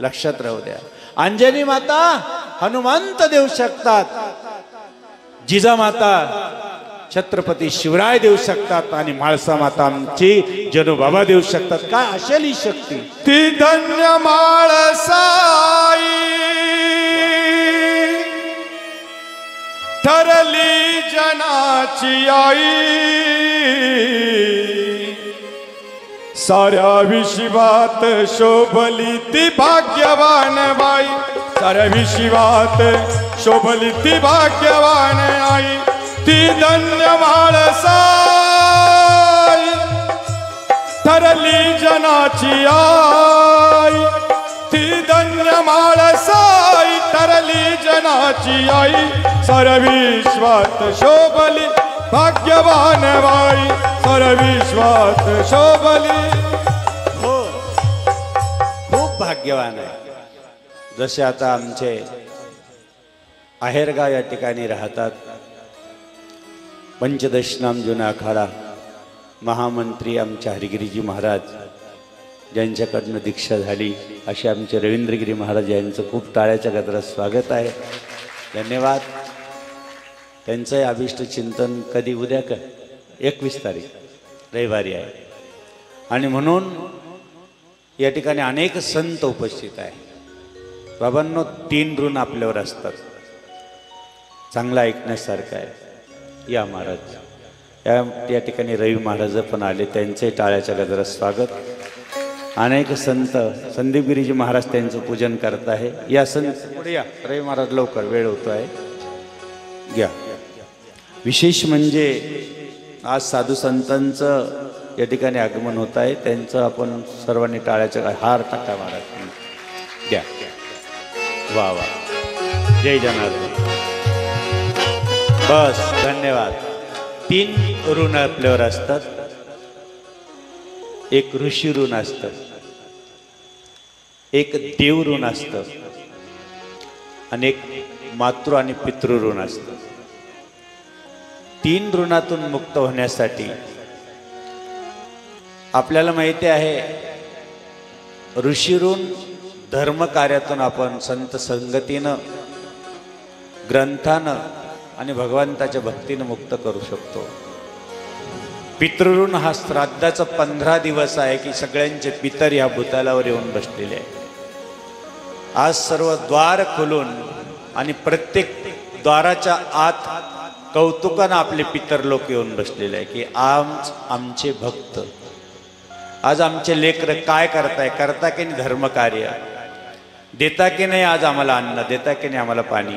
लक्षात राहू द्या. अंजनी माता हनुमंत देऊ शकतात, जिजामाता छत्रपती शिवराय देऊ शकतात आणि म्हाळसा माता आमची जनोबाबा देऊ शकतात. काय असेल ही शक्ती. ती धन्य म्हाळसाई ठरली जनाची आई. साऱ्या विश्वात शोभली ती भाग्यवान बाई. साऱ्या विश्वात शोभली ती भाग्यवान आई. ती धन्य म्हाळसाई ठरली जनाची आई. ती धन्य म्हाळसाई ठरली जनाची आई. साऱ्या विश्वात शोभली भाग्यवान बाई. साऱ्या विश्वात शोभली. हो, खूप भाग्यवान आहे. जसे आता आमचे आहेरगाव या ठिकाणी राहतात पंचदशनाम जुना आखाडा महामंत्री आमचे हरिगिरीजी महाराज, ज्यांच्याकडनं दीक्षा झाली, असे आमचे रवींद्रगिरी महाराज यांचं खूप टाळ्याच्या गजरात स्वागत आहे. धन्यवाद. त्यांचं अभिष्ट चिंतन कधी, उद्या का 21 तारीख रविवारी आहे. आणि म्हणून या ठिकाणी अनेक संत उपस्थित आहे. बाबांनो, 3 ऋण आपल्यावर असतात. चांगलं ऐकण्यासारखं आहे. या महाराज या ठिकाणी रवी महाराज पण आले, त्यांचे टाळ्याच्या गजरात स्वागत. अनेक संत, संदीपगिरीजी महाराज त्यांचं पूजन करत आहे. या संत पुढे या. रवी महाराज लवकर, वेळ होतो आहे, घ्या. विशेष म्हणजे आज साधू संतांचं या ठिकाणी आगमन होत आहे. त्यांचं आपण सर्वांनी टाळ्याच्या हार टाका महाराज, द्या. वा वा, जय जनार्दन. बस, धन्यवाद. 3 ऋण आपल्यावर असतात. एक ऋषी ऋण असतं, एक देव ऋण असतं आणि एक मातृ आणि पितृ ऋण असतं. 3 ऋणातून मुक्त होण्यासाठी आपल्याला माहिती आहे, ऋषी ऋण धर्म कार्यातून आपण संत संगतीनं, ग्रंथानं आणि भगवंताच्या भक्तीनं मुक्त करू शकतो. पितृऋण हा श्राद्धाचा 15 दिवस आहे की सगळ्यांचे पितर या भूतालावर येऊन बसलेले आहे. आज सर्व द्वार खोलून आणि प्रत्येक द्वाराच्या आत कौतुकानं आपले पितर लोक येऊन बसलेले आहे की आज आमचे भक्त, आज आमचे लेकरं काय करताय, करता की नाही धर्मकार्य, देता की नाही आज आम्हाला अन्न, देता की नाही आम्हाला पाणी,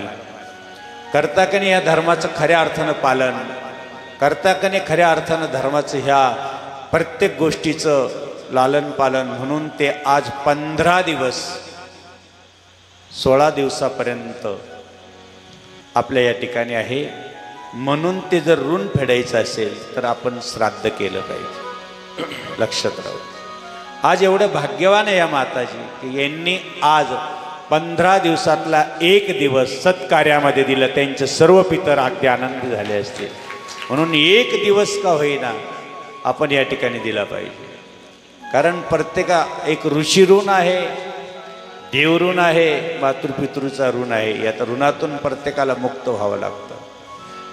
करता की नाही या धर्माचं खऱ्या अर्थानं पालन, करता की नाही खऱ्या अर्थानं धर्माचं ह्या प्रत्येक गोष्टीचं लालन पालन. म्हणून ते आज 15 दिवस 16 दिवसापर्यंत आपल्या या ठिकाणी आहे. म्हणून ते जर ऋण फेडायचं असेल तर आपण श्राद्ध केलं पाहिजे. लक्षात राहू. आज एवढं भाग्यवान आहे या माताजी की यांनी आज 15 दिवसातला एक दिवस सत्कार्यामध्ये दिलं. त्यांचे सर्व पितर अगदी आनंदी झाले असतील. म्हणून एक दिवस का होईना आपण या ठिकाणी दिला पाहिजे. कारण प्रत्येका एक ऋषी ऋण आहे, देव ऋण आहे, मातृपितृचा ऋण आहे. या तर ऋणातून प्रत्येकाला मुक्त व्हावं लागतं.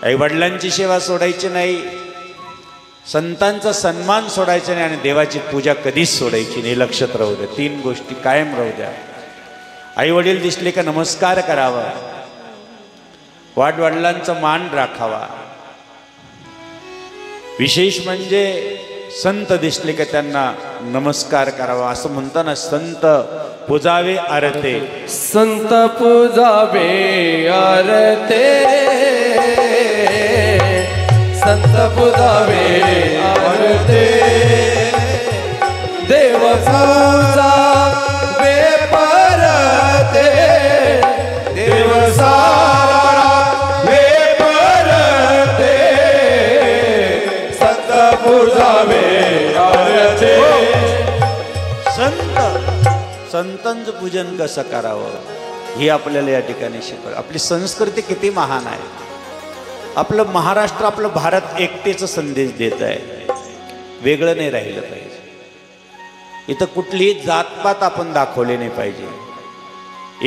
आई वडिलांची सेवा सोडायची नाही, संतांचा सन्मान सोडायचा नाही आणि देवाची पूजा कधीच सोडायची नाही. लक्षात राहू द्या. 3 गोष्टी कायम राहू द्या. आई वडील दिसले का नमस्कार करावा, वाडवडिलांचा मान राखावा. विशेष म्हणजे संत दिसले का त्यांना नमस्कार करावा. असं म्हणताना संत पूजावे आरते, संत पूजावे आरते, संत पूजावे आरते, देव पूजावे परते, देव सारावे परते, संत पूजावे आरते. संतांचं पूजन कसं करावं हे आपल्याला या ठिकाणी शिकवलं. आपली संस्कृती किती महान आहे. आपलं महाराष्ट्र, आपलं भारत एकतेचा संदेश देत आहे. वेगळं नाही राहिलं पाहिजे. इथं कुठलीही जातपात आपण दाखवले नाही पाहिजे.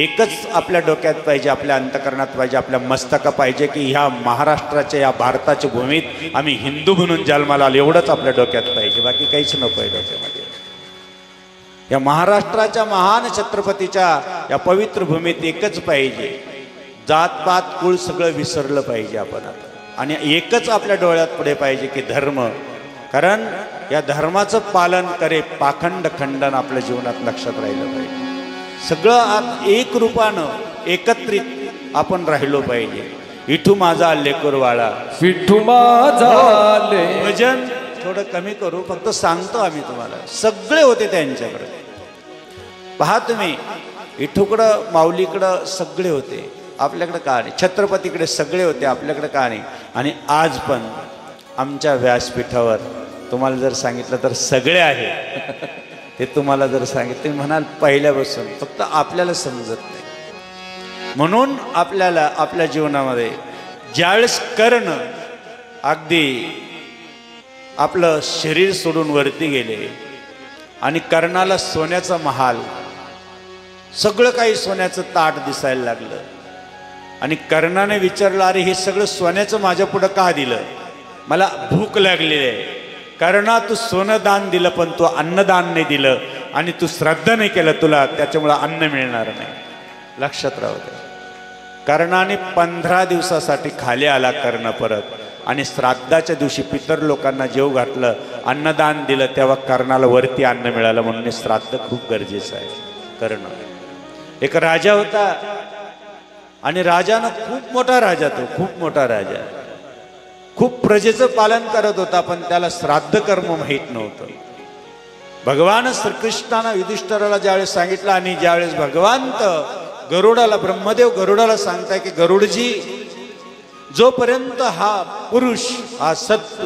एकच आपल्या डोक्यात पाहिजे, आपल्या अंतकरणात पाहिजे, आपल्या मस्तका पाहिजे की ह्या महाराष्ट्राच्या, या भारताच्या भूमीत आम्ही हिंदू म्हणून जन्माला आलो, एवढंच आपल्या डोक्यात पाहिजे. बाकी काहीच नको आहे डोक्यामध्ये. या महाराष्ट्राच्या महान छत्रपतीच्या या पवित्र भूमीत एकच पाहिजे. जातपात कुळ सगळं विसरलं पाहिजे आपण आता. आणि एकच आपल्या डोळ्यात पुढे पाहिजे की धर्म. कारण या धर्माचं पालन करे पाखंड खंडन आपल्या जीवनात लक्षात राहिलं पाहिजे. सगळं आत एक रूपानं एकत्रित आपण राहिलो पाहिजे. विठू माझा लेकरवाळा, विठू माझा भजन थोडं कमी करू, फक्त सांगतो आम्ही तुम्हाला. सगळे होते त्यांच्याकडे. पहा तुम्ही, विठूकडं माऊलीकडं सगळे होते, आपल्याकडे का नाही. छत्रपतीकडे सगळे होते, आपल्याकडे का नाही. आणि आज पण आमच्या व्यासपीठावर तुम्हाला जर सांगितलं तर सगळे आहे. ते तुम्हाला जर सांगितलं तुम्ही म्हणाल पहिल्यापासून, फक्त आपल्याला समजत नाही. म्हणून आपल्याला आपल्या जीवनामध्ये ज्यावेळेस कर्ण अगदी आपलं शरीर सोडून वरती गेले आणि कर्णाला सोन्याचा महाल, सगळं काही सोन्याचं ताट दिसायला लागलं. आणि कर्णाने विचारलं, अरे हे सगळं सोन्याचं माझ्या पुढं का दिलं? मला भूक लागलेली आहे. कर्णा, तू सोनं दान दिलं पण तू अन्नदान नाही दिलं आणि तू श्राद्ध नाही केलं, तुला त्याच्यामुळं अन्न मिळणार नाही. लक्षात राहू दे. कर्णाने 15 दिवसासाठी खाली आला कर्ण परत. आणि श्राद्धाच्या दिवशी पितर लोकांना जेव घातलं, अन्नदान दिलं, तेव्हा कर्णाला वरती अन्न मिळालं. म्हणून श्राद्ध खूप गरजेचं आहे. कर्ण एक राजा होता आणि राजानं खूप मोठा राजा, तो खूप मोठा राजा, खूप प्रजेचं पालन करत होता, पण त्याला श्राद्ध कर्म माहीत नव्हतं. भगवान श्रीकृष्णानं युधिष्ठिराला ज्यावेळेस सांगितलं आणि ज्यावेळेस भगवंत गरुडाला, ब्रह्मदेव गरुडाला सांगताय की गरुडजी, जोपर्यंत हा पुरुष हा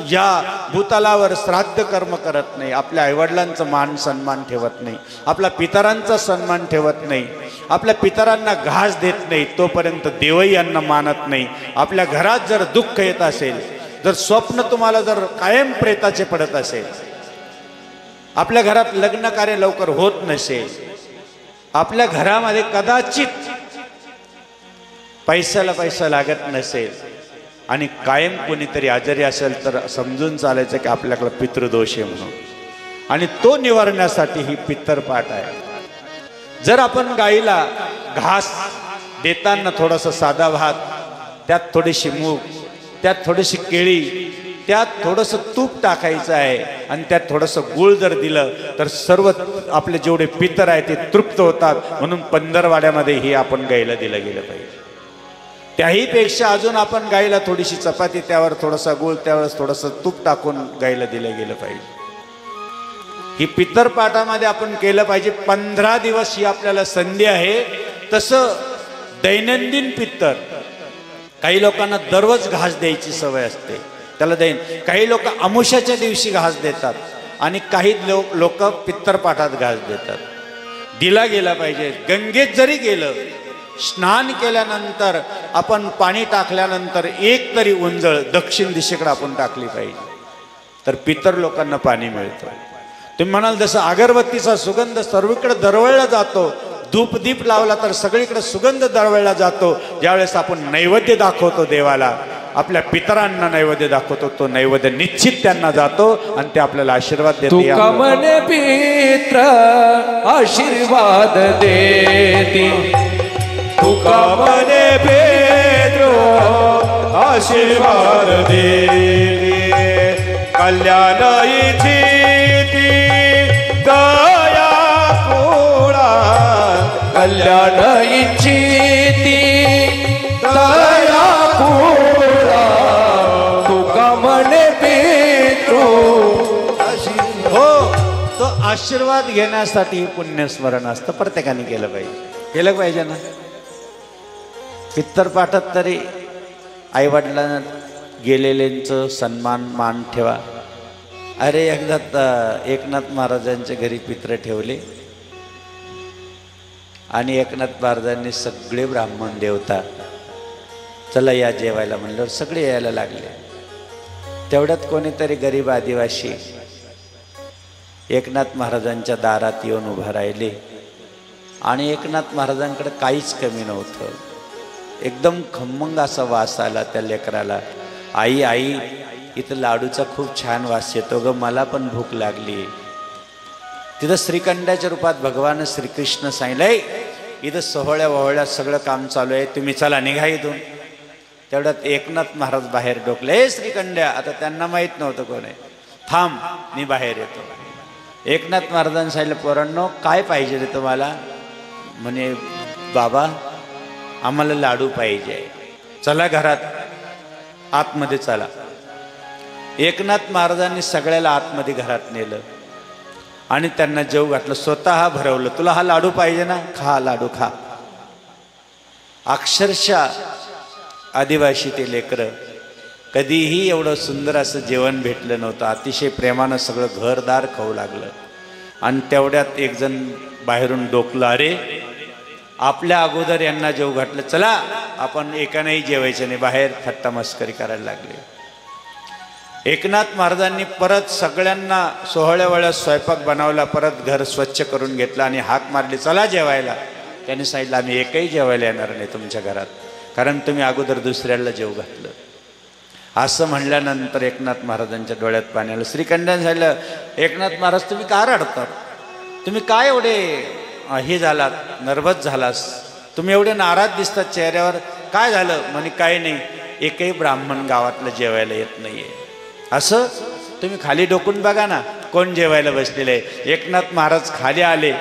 या भूतलावर श्राद्ध कर्म करत नाही, आपल्या आईवडिलांचा मान सन्मान ठेवत नाही, आपल्या पितरांचा सन्मान ठेवत नाही, आपल्या पितरांना घास देत नाही, तोपर्यंत देवही यांना मानत नाही. आपल्या घरात जर दुःख येत असेल, जर स्वप्न तुम्हाला जर कायम प्रेताचे पडत असेल, आपल्या घरात लग्न कार्य लवकर होत नसेल, आपल्या घरामध्ये कदाचित पैशाला पैसा लागत नसेल आणि कायम कोणीतरी आजारी असेल, तर समजून चालायचं की आपल्याकडे पितृदोष आहे म्हणून. आणि तो निवारण्यासाठी ही पितरपाठ आहे. जर आपण गाईला घास देताना थोडासा साधा भात, त्यात थोडीशी मूग, त्यात थोडीशी केळी, त्यात थोडंसं तूप टाकायचं आहे आणि त्यात थोडंसं गूळ जर दिलं तर सर्व आपले जेवढे पितर आहेत ते तृप्त होतात. म्हणून पंधरवाड्यामध्ये हे आपण गाईला दिलं गेलं पाहिजे. त्याही पेक्षा अजून आपण गाईला थोडीशी चपाती, त्यावर थोडासा गूळ, त्यावर थोडंसं तूप टाकून गाईला दिलं गेलं पाहिजे. ही पितरपाठामध्ये आपण केलं पाहिजे. 15 दिवस ही आपल्याला संधी आहे. तसं दैनंदिन पितर, काही लोकांना दररोज घास द्यायची सवय असते, त्याला काही लोक अमावस्याच्या दिवशी घास देतात आणि काही लोक पितरपाठात घास देतात. दिला गेला पाहिजे. गंगेत जरी गेलं, स्नान केल्यानंतर आपण पाणी टाकल्यानंतर एक तरी उंजळ दक्षिण दिशेकडे आपण टाकली पाहिजे, तर पितर लोकांना पाणी मिळतं. तुम्ही म्हणाल जसं अगरबत्तीचा सुगंध सर्वीकडे दरवळला जातो, धूपदीप लावला तर सगळीकडे सुगंध दरवळला जातो. ज्यावेळेस आपण नैवेद्य दाखवतो देवाला, आपल्या पितरांना नैवेद्य दाखवतो, तो नैवेद्य निश्चित त्यांना जातो आणि ते आपल्याला आशीर्वाद देते. तुका म्हणे पित्र आशीर्वाद देती, तुका म्हणे पित्र आशीर्वाद देती, कल्याण इच्छिती दया कुळा, कल्याण इच्छिती दया कुळा, तुका म्हणे पितृ. हो, तो आशीर्वाद घेण्यासाठी पुण्यस्मरण असतं, प्रत्येकाने केलं पाहिजे. केलं पाहिजे ना. पितरपाठात तरी आईवडिलांना गेलेल्यांचं सन्मान मान ठेवा. अरे एकदा एकनाथ महाराजांच्या घरी पित्र ठेवले आणि एकनाथ महाराजांनी सगळे ब्राह्मण देवता चला या जेवायला म्हणल्यावर सगळे यायला लागले. तेवढ्यात कोणीतरी गरीब आदिवासी एकनाथ महाराजांच्या दारात येऊन उभा राहिले आणि एकनाथ महाराजांकडे काहीच कमी नव्हतं. एकदम खमंग असा वास आला त्या लेकराला. आई आई, इथं लाडूचा खूप छान वास येतो ग, मला पण भूक लागली. तिथं श्रीखंडाच्या रूपात भगवान श्रीकृष्ण सांगितलंय, इथं सोहळ्या वहळ्यात सगळं काम चालू आहे, तुम्ही चला निघा इथून. तेवढ्यात एकनाथ महाराज बाहेर डोकले. हे श्रीखंड्या, आता त्यांना माहीत नव्हतं कोण आहे, थांब मी बाहेर येतो. एकनाथ महाराजांनी सांगितलं, पोरांनो काय पाहिजे रे तुम्हाला? म्हणे बाबा आम्हाला लाडू पाहिजे, चला घरात आतमध्ये चला. एकनाथ महाराजांनी सगळ्याला आतमध्ये घरात नेलं आणि त्यांना जेव घातलं, स्वतः भरवलं. तुला हा लाडू पाहिजे ना, खा लाडू खा. अक्षरशः आदिवासी ते लेकरं कधीही एवढं सुंदर असं जेवण भेटलं नव्हतं. अतिशय प्रेमानं सगळं घरदार खाऊ लागलं. आणि तेवढ्यात एक जण बाहेरून डोकलं, अरे आपल्या अगोदर यांना जेव घातलं, चला आपण एकानेही जेवायचं नाही. बाहेर थट्टा मस्करी करायला लागले. एकनाथ महाराजांनी परत सगळ्यांना सोहळ्या वेळा स्वयंपाक बनवला, परत घर स्वच्छ करून घेतलं आणि हाक मारली, चला जेवायला. त्यांनी सांगितलं, आम्ही एकही जेवायला येणार नाही तुमच्या घरात, कारण तुम्ही अगोदर दुसऱ्याला जेव घातलं. असं म्हणल्यानंतर एकनाथ महाराजांच्या डोळ्यात पाणी आलं. श्रीखंडाने सांगितलं, एकनाथ महाराज तुम्ही का रडतात? तुम्ही काय एवढे हे झालात, नर्वस झालास, तुम्ही एवढे नाराज दिसतात चेहऱ्यावर, काय झालं? म्हणे काय नाही, एकही ब्राह्मण गावातलं जेवायला येत नाहीये. असं तुम्ही खाली डोकून बघा ना, कोण जेवायला बसलेले आहे. एकनाथ महाराज खाली आले,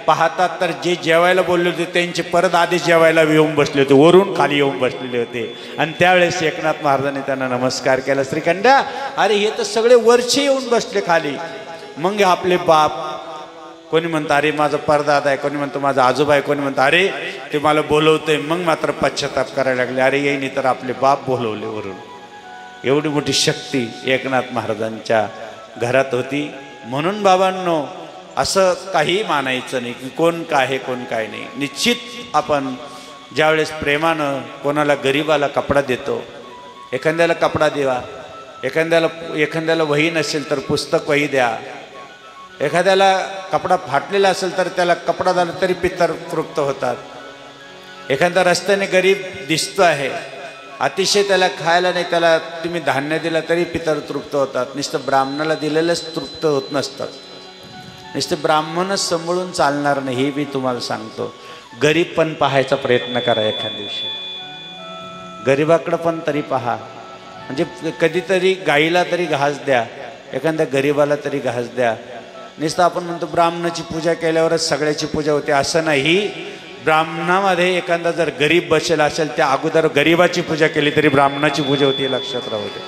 पाहतात तर जे जेवायला बोलले होते त्यांचे परत आधी जेवायला येऊन बसले होते, वरून खाली येऊन बसलेले होते. आणि त्यावेळेस एकनाथ महाराजांनी त्यांना नमस्कार केला. श्रीखंडा, अरे हे तर सगळे वरचे येऊन बसले खाली. मग आपले बाप, कोणी म्हणतं अरे माझा परदादा आहे, कोणी म्हणतो माझा आजोबा आहे, कोणी म्हणतं अरे ते मला बोलवतंय. मग मात्र पश्चाताप करायला लागले, अरे येईनी तर आपले बाप बोलवले वरून. एवढी मोठी शक्ती एकनाथ महाराजांच्या घरात होती. म्हणून बाबांनो, असं काही मानायचं नाही की कोण काय आहे कोण काय नाही. निश्चित आपण ज्यावेळेस प्रेमानं कोणाला गरीबाला कपडा देतो, एखाद्याला कपडा द्या, एखाद्याला वही नसेल तर पुस्तक वही द्या, एखाद्याला कपडा फाटलेला असेल तर त्याला कपडा दिला तरी पितर तृप्त होतात. एखादा रस्त्याने गरीब दिसतो आहे, अतिशय त्याला खायला नाही, त्याला तुम्ही धान्य दिला तरी पितर तृप्त होतात. नुसतं ब्राह्मणाला दिलेलंच तृप्त होत नसतात. नुसते ब्राह्मणच सांभाळून चालणार नाही, हे मी तुम्हाला सांगतो. गरीब पण पाहायचा प्रयत्न करा एखाद्या दिवशी, गरीबाकडं पण तरी पहा. म्हणजे कधीतरी गाईला तरी घास द्या, एखाद्या गरीबाला तरी घास द्या. नुसतं आपण म्हणतो ब्राह्मणाची पूजा केल्यावरच सगळ्याची पूजा होते असं नाही. ब्राह्मणामध्ये एखादा जर गरीब बसेल असेल त्या अगोदर गरीबाची पूजा केली तरी ब्राह्मणाची पूजा होती, लक्षात राहू दे.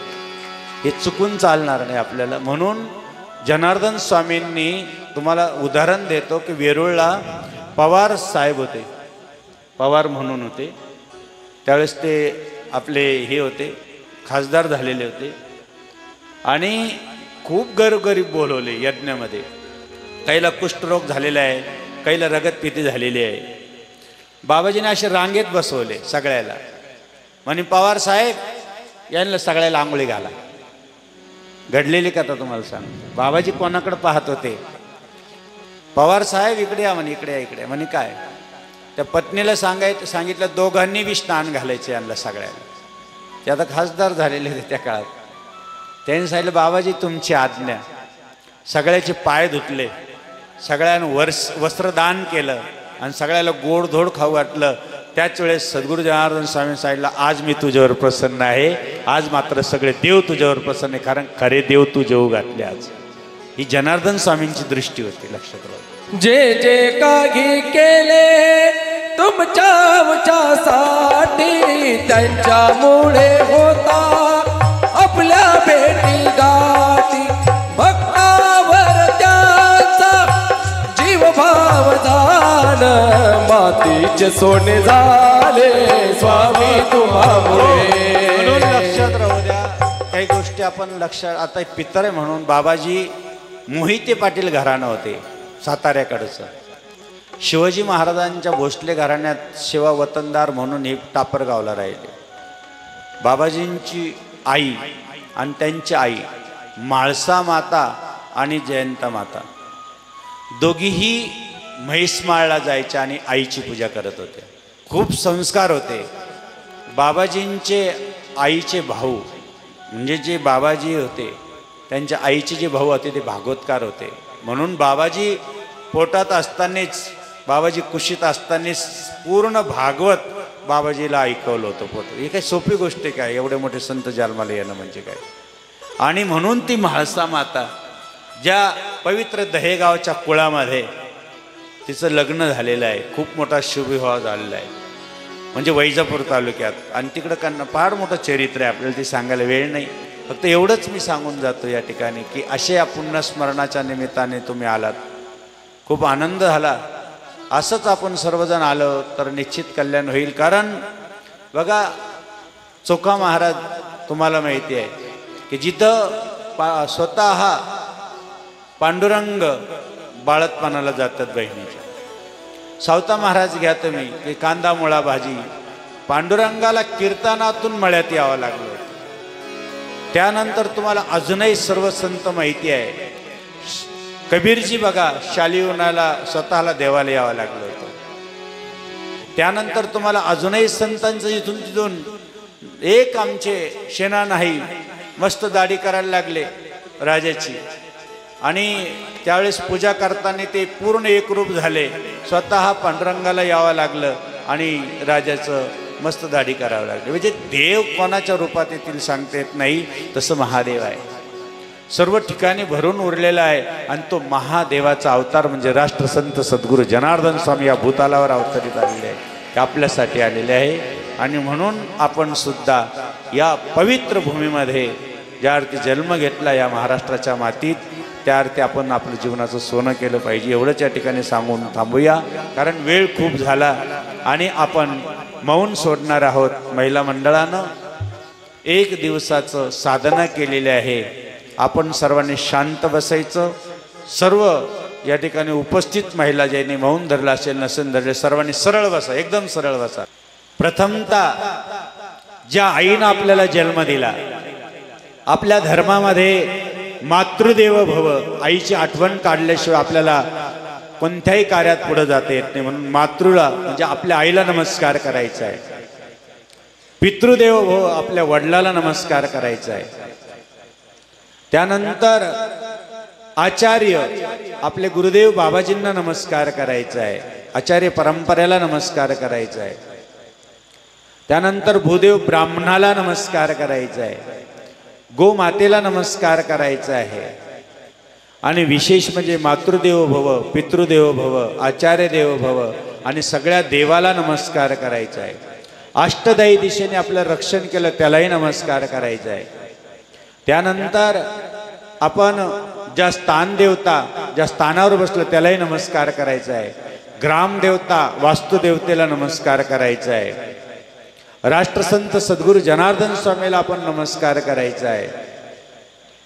हे चुकून चालणार नाही आपल्याला. म्हणून जनार्दन स्वामींनी तुम्हाला उदाहरण देतो की वेरूळला पवार साहेब होते, पवार म्हणून होते. त्यावेळेस ते आपले हे होते, खासदार झालेले होते आणि खूप गरीब बोलवले यज्ञामध्ये. काहीला कुष्ठरोग झालेला आहे, काहीला रगतपित्ती झालेली आहे. बाबाजीने असे रांगेत बसवले सगळ्याला, म्हणे पवार साहेब यांना सगळ्याला आंघोळी घाला. घडलेली कथा तुम्हाला सांग. बाबाजी कोणाकडे पाहत होते? पवार साहेब इकडे या म्हणे, इकडे या, इकडे म्हणे. काय? त्या पत्नीला सांगितलं दोघांनी बी स्नान घालायचे यांना सगळ्याला. ते आता खासदार झालेले होते त्या काळात. त्यांनी सांगितलं बाबाजी तुमची आज्ञा. सगळ्याचे पाय धुतले, सगळ्यांना वस्त्रदान केलं आणि सगळ्याला गोडधोड खाऊ घातलं. त्याच वेळेस सद्गुरू जनार्दन स्वामी सांगितलं आज मी तुझ्यावर प्रसन्न आहे, आज मात्र सगळे देव तुझ्यावर प्रसन्न आहे, कारण खरे देव तू जेऊ घातले आज. ही जनार्दन स्वामींची दृष्टी होती, लक्षात राहू. जे जे काही केले तुमच्यासाठी त्यांच्यामुळे होता आपल्या भेटी गाठी. भक्तावर त्यांचा जीवभाव दान मातीचे सोने झाले स्वामी तुम्हामुळे. म्हणून लक्षात राहू द्या काही गोष्टी आपण लक्षात. आता पितर आहे म्हणून बाबाजी मोहिते पाटील घराणं होते साताऱ्याकडचं. शिवाजी महाराजांच्या भोसले घराण्यात शिवा वतनदार म्हणून हे टापरगावला राहिले. बाबाजींची आई आणि त्यांची आई म्हाळसा माता आणि जयंता माता दोघीही म्हैसमाळला जायच्या आणि आईची पूजा करत होते. खूप संस्कार होते. बाबाजींचे आईचे भाऊ म्हणजे जे बाबाजी होते त्यांच्या आईचे जे भाऊ होते ते भागवतकार होते. म्हणून बाबाजी पोटात असतानाच, बाबाजी कुशीत असतानाच पूर्ण भागवत बाबाजीला ऐकवलं होतं पोटात. ही काही सोपी गोष्ट आहे काय? एवढे मोठे संत जन्माला येणं म्हणजे काय? आणि म्हणून ती म्हाळसा माता ज्या पवित्र दहेगावच्या कुळामध्ये तिचं लग्न झालेलं आहे, खूप मोठा शुभविवाह झालेला आहे म्हणजे वैजापूर तालुक्यात. आणि तिकडं फार मोठं चरित्र आहे, आपल्याला ते सांगायला वेळ नाही. फक्त एवढंच मी सांगून जातो या ठिकाणी की असे या पुण्यस्मरणाच्या निमित्ताने तुम्ही आलात, खूप आनंद झाला. असंच आपण सर्वजण आलो तर निश्चित कल्याण होईल. कारण बघा चोखा महाराज तुम्हाला माहिती आहे की जिथं स्वतः पांडुरंग बाळतपणाला जातात बहिणीच्या. सावता महाराज घ्या तुम्ही की कांदा मुळा भाजी, पांडुरंगाला कीर्तनातून मळ्यात यावं लागलं. त्यानंतर तुम्हाला अजूनही सर्व संत माहिती आहे. कबीरजी बघा शालिवनाला स्वतःला देवाला यावं लागलं होतं. त्यानंतर तुम्हाला अजूनही संतांचं इथून तिथून एक आमचे शेणा नाही मस्त दाढी करायला लागले राजाची. आणि त्यावेळेस पूजा करताना ते पूर्ण एकरूप झाले. स्वतः पांडुरंगाला यावं लागलं आणि राजाचं मस्त दाढी करावं लागली. म्हणजे देव कोणाच्या रूपात येतील सांगता येत नाही, तसं महादेव आहे. सर्व ठिकाणी भरून उरलेला आहे आणि तो महादेवाचा अवतार म्हणजे राष्ट्रसंत सद्गुरू जनार्दन स्वामी या भूतालावर अवतरित आलेले आहे, ते आपल्यासाठी आलेले आहे. आणि म्हणून आपण सुद्धा या पवित्र भूमीमध्ये ज्या अर्थी जन्म घेतला या महाराष्ट्राच्या मातीत, त्या अर्थी आपण आपलं जीवनाचं सोनं केलं पाहिजे. एवढंच या ठिकाणी सांगून थांबूया, कारण वेळ खूप झाला आणि आपण मौन सोडणार आहोत. महिला मंडळानं 1 दिवसाचं साधना केलेली आहे. आपण सर्वांनी शांत बसायचं. सर्व या ठिकाणी उपस्थित महिला ज्यांनी मौन धरलं असेल नसेल धरले सर्वांनी सरळ बसा, एकदम सरळ बसा. प्रथमतः ज्या आईनं आपल्याला जन्म दिला, आपल्या धर्मामध्ये मातृदेव भव, आईची आठवण काढल्याशिवाय आपल्याला कोणत्याही कार्यात पुढे जाता येत नाही. म्हणून मातृला म्हणजे आपल्या आईला नमस्कार करायचा आहे. पितृदेव भव, आपल्या वडिलाला नमस्कार करायचा आहे. त्यानंतर आचार्य आपले गुरुदेव बाबाजींना नमस्कार करायचा आहे. आचार्य परंपरेला नमस्कार करायचा आहे. त्यानंतर भूदेव ब्राह्मणाला नमस्कार करायचा आहे, गोमातेला नमस्कार करायचा आहे. आणि विशेष म्हणजे मातृदेवो भव, पितृदेवो भव, आचार्य देवो भव आणि सगळ्या देवाला नमस्कार करायचा आहे. अष्टदायी दिशेने आपलं रक्षण केलं त्यालाही नमस्कार करायचा आहे. त्यानंतर आपण ज्या स्थानदेवता, ज्या स्थानावर बसलो त्यालाही नमस्कार करायचा आहे. ग्रामदेवता, वास्तुदेवतेला नमस्कार करायचा आहे. राष्ट्रसंत सद्गुरू जनार्दन स्वामीला आपण नमस्कार करायचा आहे.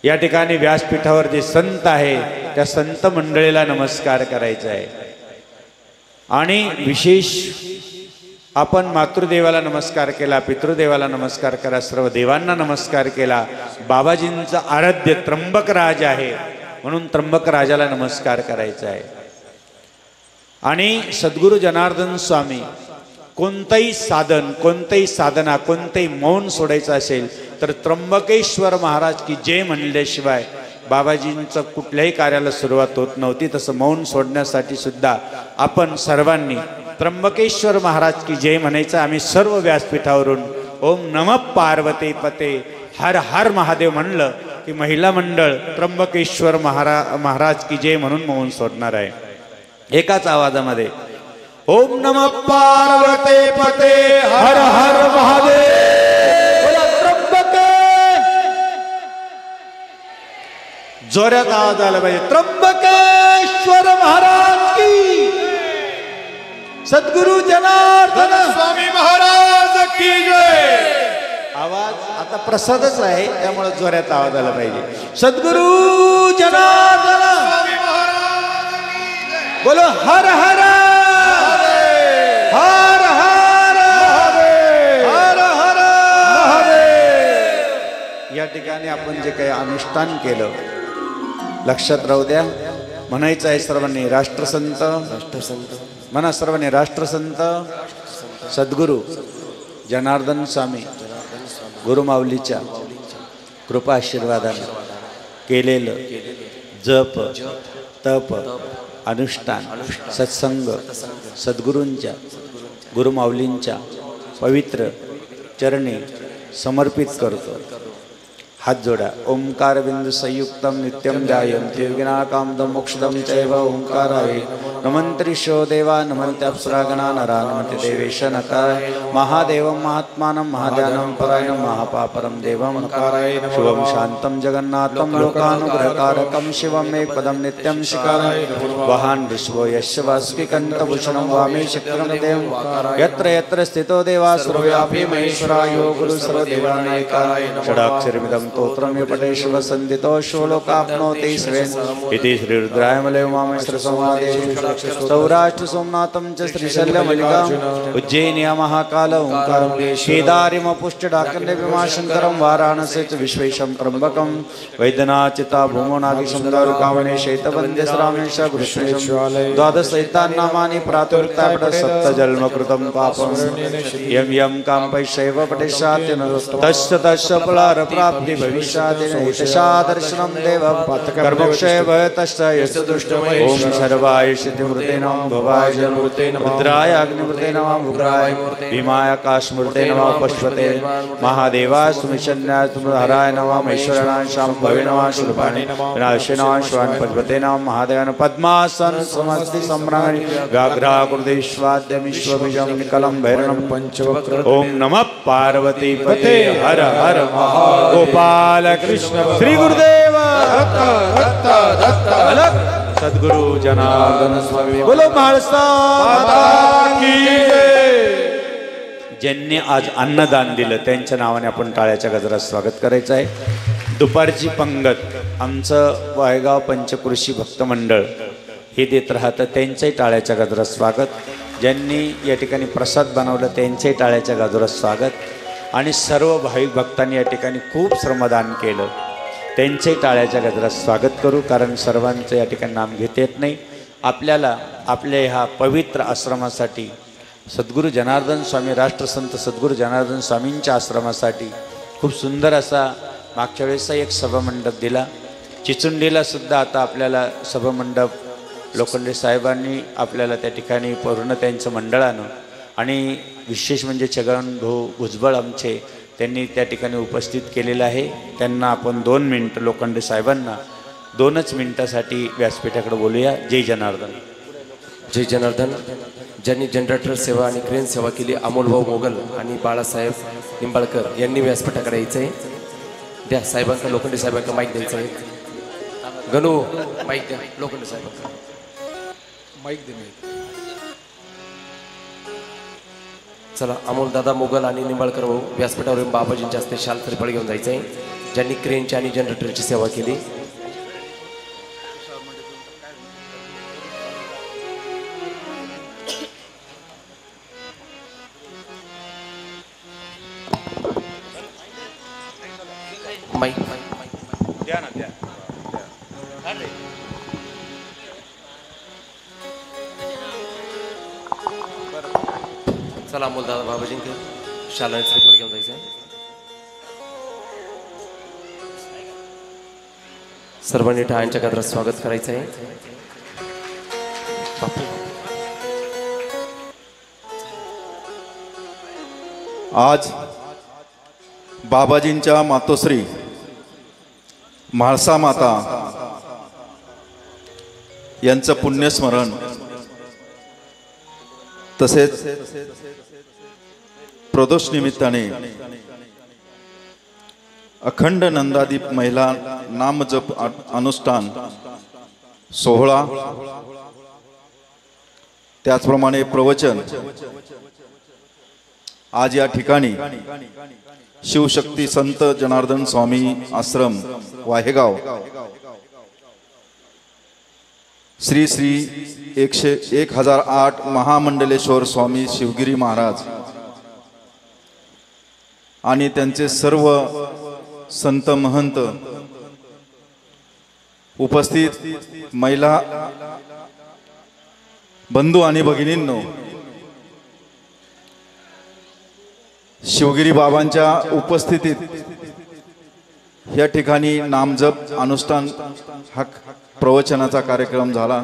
या ठिकाणी व्यासपीठावर जे संत आहे त्या संत मंडळीला नमस्कार करायचा आहे. आणि विशेष आपण मातृदेवाला नमस्कार केला, पितृदेवाला नमस्कार केला, सर्व देवांना नमस्कार केला. बाबाजींचा आराध्य त्र्यंबक राज आहे म्हणून त्र्यंबक राजाला नमस्कार करायचा आहे. आणि सद्गुरू जनार्दन स्वामी कोणतंही साधन, कोणतंही साधना, कोणतंही मौन सोडायचं असेल तर त्र्यंबकेश्वर महाराज की जय म्हणल्याशिवाय बाबाजींचं कुठल्याही कार्याला सुरुवात होत नव्हती. तसं मौन सोडण्यासाठी सुद्धा आपण सर्वांनी त्र्यंबकेश्वर महाराज की जय म्हणायचं. आम्ही सर्व व्यासपीठावरून ओम नमः पार्वती पते हर हर महादेव म्हणलं की महिला मंडळ त्र्यंबकेश्वर महाराज की जय म्हणून मौन सोडणार आहे. एकाच आवाजामध्ये ओम नमः पार्वती पते हर हर महादेव. जोरात आवाज आला पाहिजे. त्र्यंबकेश्वर महाराज की, सद्गुरु जनार्दन स्वामी महाराज की जय. आवाज आता प्रसादच आहे त्यामुळे जोरात आवाज आला पाहिजे. सद्गुरु जनार्दन स्वामी महाराज की जय. बोलो हर हर हर हर हर हर महादेव. या ठिकाणी आपण जे काही अनुष्ठान केलं लक्षात राहू द्या. म्हणायचं आहे सर्वांनी राष्ट्रसंत, म्हणा सर्वांनी राष्ट्रसंत सद्गुरू जनार्दन स्वामी गुरुमाऊलीच्या कृपा आशीर्वादाने केलेलं जप, तप, अनुष्ठान, सत्संग सद्गुरूंच्या गुरुमाऊलींच्या पवित्र चरणी समर्पित करतो. हात जोडा. ओंकार बिंदू संयुक्तम नित्यम ध्यायन्ति विघ्नाकामदं मोक्षदं चैव ओंकाराय नमन्ति शो देवा नमन्ति अप्सरागणा नरा नमन्ति देवेश नकाराय महादेवं महात्मानं महाध्यानं परायणं महापापरं देवं नकाराय शिवं शान्तं जगन्नाथं लोकानुग्रहकारकं शिवम् एकपदं नित्यं शिकाराय वहान् विश्वो यस्य वासुकी कण्ठभूषणं वामे शक्रं देवं यत्र यत्र स्थितो देवा सर्वव्यापी महेश्वरायो गुरु सर्वदेवानायकाय षडाक्षरमिदं स्तोत्रं यो पठे शिवसन्दितो श्लोकाप्नोति स्वेन इति श्री रुद्रायमले उमामेश्वर संवादे सौराष्ट्र सोमनाथं च श्रीशैल्यमल्लिकाम् उज्जैन्या महाकाल ओंकारं केदारिमपुष्टडाकन्य भीमाशंकरं वाराणसी च विश्वेशं त्र्यंबकं वैद्यनाचिता भूमो नागेशं दारुकावने शैतवन्द्यश्रामेश गुरुश्वेशं द्वादशैतान्नामानि प्रातुर्तापड सप्तजन्मकृतं पापं यं यं काम्पैश्चैव पठेष्यात् तस्य तस्य फलारप्राप्ति भविष्यादिनैतशादर्शनं देवं कर्मक्षय भयतश्च यस्य दुष्टमय ओम सर्वाय सिद्धिमूर्ते नमः भवाय जलमूर्ते नमः रुद्राय अग्निमूर्ते नमः उग्राय भीमाय आकाशमूर्ते नमः पशुपते महादेवाय सुमिशन्याय तुमहराय नमः महेश्वराय शाम्भवे नमः शूलपाणे विनाशे नमः शिवाय पशुपते नमः महादेवाय पद्मासन समस्ति सम्राणि व्याघ्राकृतेश्वाद्यं विश्वबीजं निकलं भैरवं पंचवक्र ओम नमः पार्वती पते हर हर गोपाल कृष्ण श्री गुरुदेव सद्गुरु जनार्दन स्वामी बोलो महाराष्ट्र की जय. ज्यांनी आज अन्नदान दिलं त्यांच्या नावाने आपण टाळ्याच्या गजरात स्वागत करायचं आहे. दुपारची पंगत आमचं वायगाव पंचकृषी भक्त मंडळ हे देत राहतं, त्यांच्याही टाळ्याच्या गजरात स्वागत. ज्यांनी या ठिकाणी प्रसाद बनवलं त्यांच्याही टाळ्याच्या गजरात स्वागत. आणि सर्व भाविक भक्तांनी या ठिकाणी खूप श्रमदान केलं त्यांच्याही टाळ्याच्या गजरात स्वागत करू. कारण सर्वांचं या ठिकाणी नाम घेता येत नाही. आपल्याला आपल्या ह्या पवित्र आश्रमासाठी सद्गुरू जनार्दन स्वामी राष्ट्रसंत सद्गुरू जनार्दन स्वामींच्या आश्रमासाठी खूप सुंदर असा मागच्या वेळेसचा एक सभामंडप दिला. चिचुंडीला सुद्धा आता आपल्याला सभामंडप लोखंडे साहेबांनी आपल्याला त्या ठिकाणी पूर्ण त्यांचं मंडळानं आणि विशेष म्हणजे छगन भाऊ भुजबळ आमचे त्यांनी त्या ठिकाणी उपस्थित केलेलं आहे. त्यांना आपण 2 मिनिटं लोखंडे साहेबांना 2च मिनिटासाठी व्यासपीठाकडे बोलूया. जय जनार्दन. जय जनार्दन. ज्यांनी जनरेटर सेवा आणि क्रेन सेवा केली अमोलभाऊ मोगल आणि बाळासाहेब निंबाळकर यांनी व्यासपीठाकडे यायचं आहे. द्या साहेबांना, लोखंडे साहेबांना माईक द्यायचं आहे. गणू माईक द्या लोखंडे साहेबांना. माईक दे. चला अमोल दादा मोगल आणि निंबाळकर भाऊ व्यासपीठावर येऊन बाबाजींच्या हस्ते शाल श्रीफळ घेऊन जायचं आहे. ज्यांनी क्रेनची आणि जनरेटरची सेवा केली. माईक द्या ना, द्या. चला अमोल दादा बाबाजींकडे शाल आणि श्रीफळ घेऊन जायचं आहे. सर्वांनी टाळ्यांच्या गजरात स्वागत करायचं आहे. बापू आज बाबाजींच्या मातोश्री म्हाळसा माता यांचं पुण्यस्मरण तसेच प्रदोष निमित्ताने अखंड नंदादीप महिला नामजप अनुष्ठान सोहळा, त्याचप्रमाणे प्रवचन आज या ठिकाणी शिवशक्ती संत जनार्दन स्वामी आश्रम वाहेगाव श्री श्री 1008 महामंडलेश्वर स्वामी शिवगिरी महाराज आणि त्यांचे सर्व संत महंत, उपस्थित महिला बंधू आणि भगिनींनो, शिवगिरी बाबांच्या उपस्थितीत या ठिकाणी नामजप अनुष्ठान हा प्रवचनाचा कार्यक्रम झाला.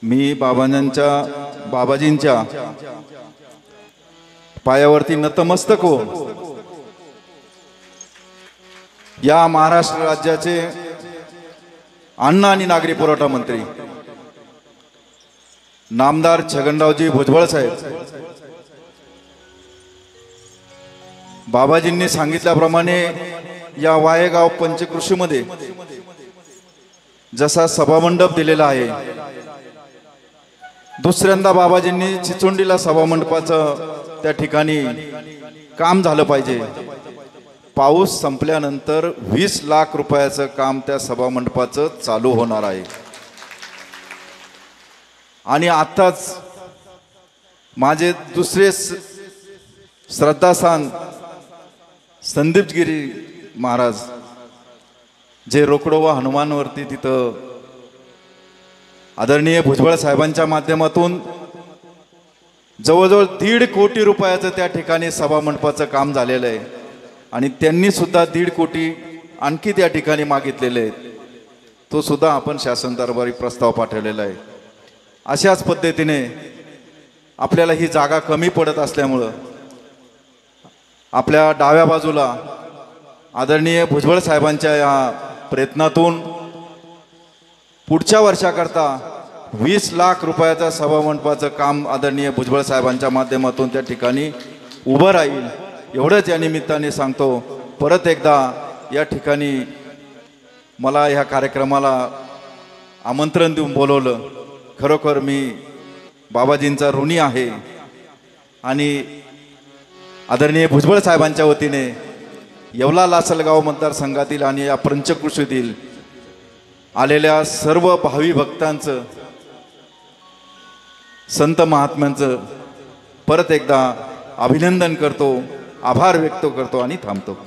मी बाबाजींच्या पायावरती नतमस्तक हो. या महाराष्ट्र राज्याचे अन्न आणि नागरी पुरवठा मंत्री नामदार छगनरावजी भुजबळ साहेब, बाबाजींनी सांगितल्याप्रमाणे या वाहेगाव पंचकृषीमध्ये जसा सभामंडप दिलेला आहे, दुसऱ्यांदा बाबाजींनी चिचोंडीला सभामंडपाचं त्या ठिकाणी काम झालं पाहिजे. पाऊस संपल्यानंतर 20 लाख रुपयाचं काम त्या सभामंडपाचं चालू होणार आहे. आणि आताच माझे दुसरे श्रद्धास्थान संदीपगिरी महाराज जे रोकडो व हनुमानवरती तिथं आदरणीय भुजबळ साहेबांच्या माध्यमातून जवळजवळ 1.5 कोटी रुपयाचं त्या ठिकाणी सभामंडपाचं काम झालेलं आहे. आणि त्यांनी सुद्धा 1.5 कोटी आणखी त्या ठिकाणी मागितलेले आहेत. तो सुद्धा आपण शासन दरबारी प्रस्ताव पाठवलेला आहे. अशाच पद्धतीने आपल्याला ही जागा कमी पडत असल्यामुळं आपल्या डाव्या बाजूला आदरणीय भुजबळ साहेबांच्या या प्रयत्नातून पुढच्या वर्षाकरता 20 लाख रुपयाचं सभामंडपाचं काम आदरणीय भुजबळ साहेबांच्या माध्यमातून त्या ठिकाणी उभं राहील. एवढंच या निमित्ताने सांगतो. परत एकदा या ठिकाणी मला ह्या कार्यक्रमाला आमंत्रण देऊन बोलवलं. खरोखर मी बाबाजींचा ऋणी आहे. आणि आदरणीय भुजबळ साहेबांच्या वतीने येवला लासलगाव मतदारसंघातील आणि या पंचकृषीतील आलेल्या सर्व भावी भक्तांचं, संत महात्म्यांचं परत एकदा अभिनंदन करतो, आभार व्यक्त करतो आणि थांबतो.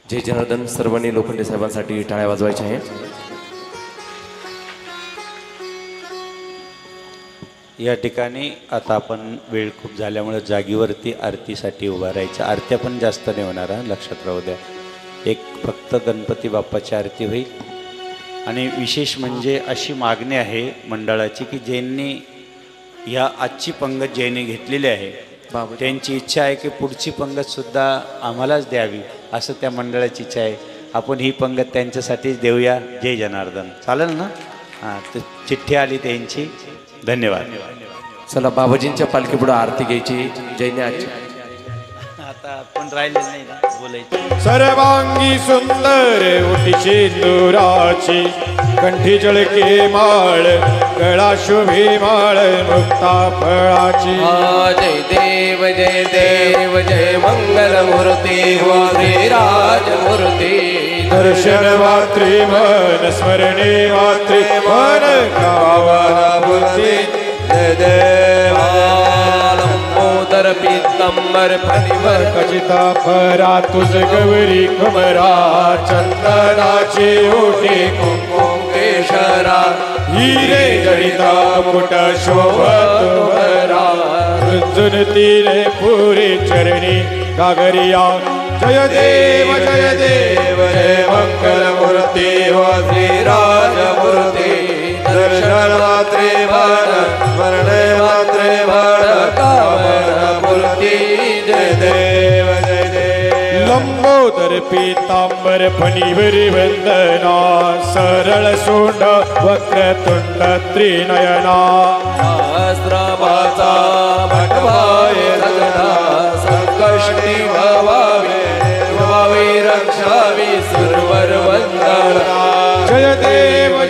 जय जनार्दन. सर्वांनी लोखंडे साहेबांसाठी टाळ्या वाजवायच्या आहेत. या ठिकाणी आता आपण वेळ खूप झाल्यामुळे जागेवरती आरतीसाठी उभा राहायचं. आरत्या पण जास्त नाही होणार हा, लक्षात राहू द्या. एक फक्त गणपती बाप्पाची आरती होईल. आणि विशेष म्हणजे अशी मागणी आहे मंडळाची की ज्यांनी या आजची पंगत ज्यांनी घेतलेली आहे त्यांची इच्छा आहे की पुढची पंगतसुद्धा आम्हालाच द्यावी, असं त्या मंडळाची इच्छा आहे. आपण ही पंगत त्यांच्यासाठीच देऊया. जय जनार्दन. चालेल ना? हां, तर चिठ्ठी आली त्यांची. धन्यवाद. चला बाबाजींच्या पालखीपुढे आरती घ्यायची. जैन्याची आता आपण राहिले नाही ना बोलायचं. सर्वांगी सुंदर उटी सिंदुराची, कंठी जळके माळ, गळा शुभे माळ, मुक्ता फळाची. जय देव जय देव जय मंगल मूर्ती श्री राजमूर्ती. दर्शन मात्रे मन, स्मरणे मात्रे मन, कावनापुरती. जय देवा लंबोदर पीतांबर फणीवर कचिता फरा तुझ गौरी कुमरा, चंदनाचे ओटे कुंकुम केशरा. हिरे जडिता मुकुट शोभत भरा, रुंजून तीरे पुरे चरणी गागरिया. जय देव जय देव जय मंगल मूर्ती श्री राजमूर्ती. दर्शन मात्रे भाण स्मरणे मात्रे भाण कामनापूर्ती. जय देव जय देव. लंबोदर पीतांबर फणीवर वंदना, सरळ सोंड वक्रतुंड त्रिनयना. सहस्रमाचा भटवाय सगळा संकष्टी भवावे भवावी रक्षावी सुरवर वंदना. जय देव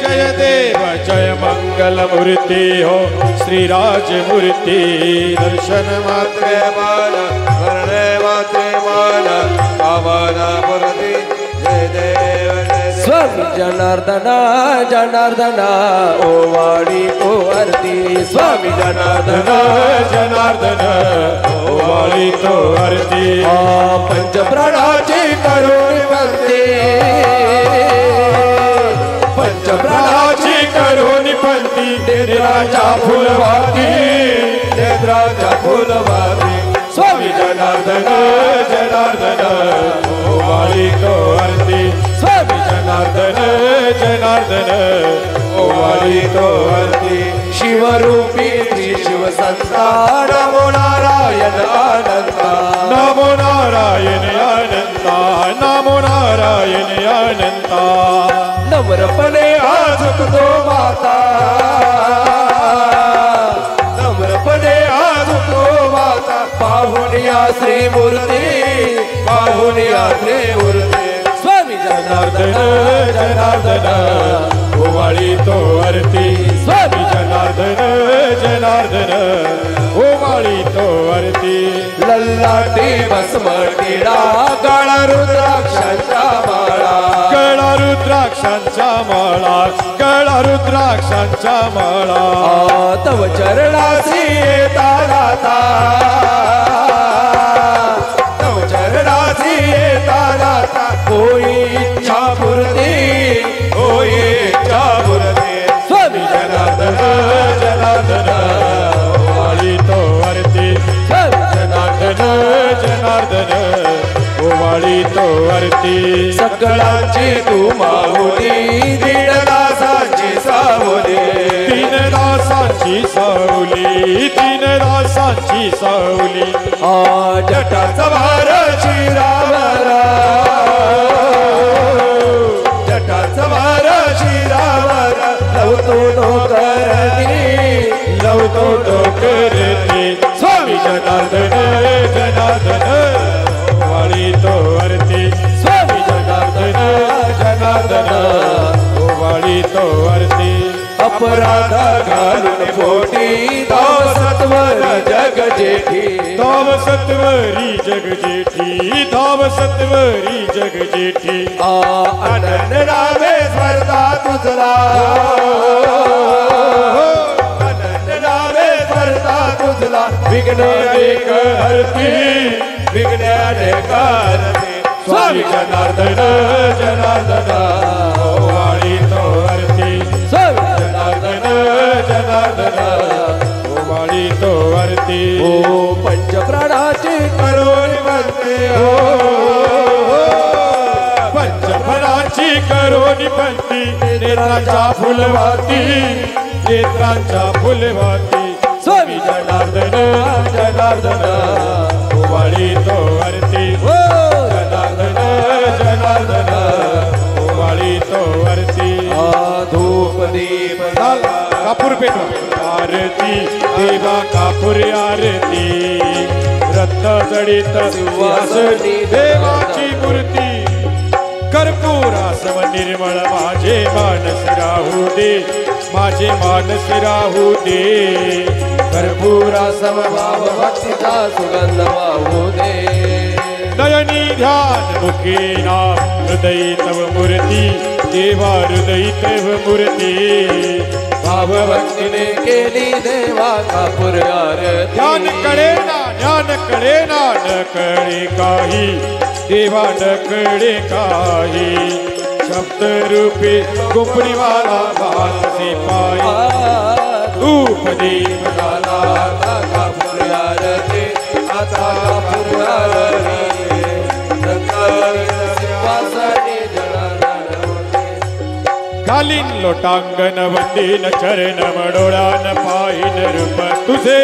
जय मंगल मूर्ती हो श्रीराज मूर्ती. दर्शन मात्रे मान स्मरणे मात्रे मान कामनापूर्ती. जय देव जय देव. स्वामी जनार्दना जनार्दना ओवाळी ओ आरती. स्वामी जनार्दन जनार्दन ओवाळी तो आरती. पंचप्राणाची करुणी वंदे. पंचप्राणाची करुणी पंथी नेत्राच्या फुलवाती. नेत्राच्या फुलवाती. स्वामी जनार्दन जनार्दन ओवाळी तो आरती. स्वामी जनार्दन जनार्दन ओवाळी तो आरती. शिवरूपी श्री शिवसंता नमो नारायण अनंता. नमो नारायण अनंता, नमो नारायण अनंता. नम्रपणे आझुकतो माता. नम्रपणे आझुकतो माता. पाहुनिया श्री मूर्ती पाहुनिया श्री मूर्ती. स्वामी जनार्दन जनार्दन ओवाळी तो आरती. स्वामी जनार्दन जनार्दन ओवाळी तो आरती. लल्लाटी भस्मटिळा गळा रुद्राक्षांचा माळा. गळा रुद्राक्षांचा माळा, गळा रुद्राक्षांचा माळा. तव चरणासी येता राता. तव चरणासी येता राता. होई इच्छा पूर्ती होई इच्छा पूर्ती. स्वामी जनार्दन जनार्दन ओवाळी तो आरती. जनार्दन जनार्दन ओवाळी तो आरती. सकळांची तू माऊली दीनदासांची सावली. दीनदासांची सावली, दीनदासांची सावली. जटाचा भार शिरावरा. जटाचा भार शिरावरा. लवतो डोकरती लवतो डोकरती. स्वामी जनार्दन जनार्दन ओवाळी तो आरती. स्वामी जनार्दन जनार्दन ओवाळी तो आरती. अपराध घालून पोटी धाव सत्वर जग जेठी. धाव सत्वरी जग जेठी, धाव सत्वरी जग जेठी. अनंत नावे स्पर्धा तुझला. अनंत नावे स्पर्धा तुझला. विघ्न अनेक हरती विघ्न अनेक हरती. स्वामी जनार्दन जनार्दन ओवाळी तो आरती. स्वामी जनार्दन जनार्दन वरती ओ पंचप्राणाची करोड बनते हो पंचफळाची करोड बनती नेत्रांच्या फुलवाती नेत्रांच्या फुलवाती स्वामी जनार्दन जनार्दन ओवाळी तो वरती जनार्दन जनार्दन ओवाळी तो वरती धूप दीप कापूर पेटवा आरती देवा कापूर आरती रत्न जडित सिंहासनी देवाची मूर्ती कर्पूरासव निर्मळ माझे मानस राहू दे माझे मानस राहू दे कर्पूरासम भाव भक्तीचा सुगंध वाहू दे नयनी ध्यान मुखे नाम हृदयी तव मूर्ती देवा हृदयी तव मूर्ती भाव भक्तीने केली देवा कापूर आरती ध्यान कळे ना न कळे काही देवा न कळे काही शब्द रूपे गोपनीवाला भात सिपाई धूप दीप झाला आता कापूर आरती आता कापूर आरती सिंहासनी जनार्दन होते घालीन लोटांगण वंदीन चरण मडोळान पाहिन रूप तुझे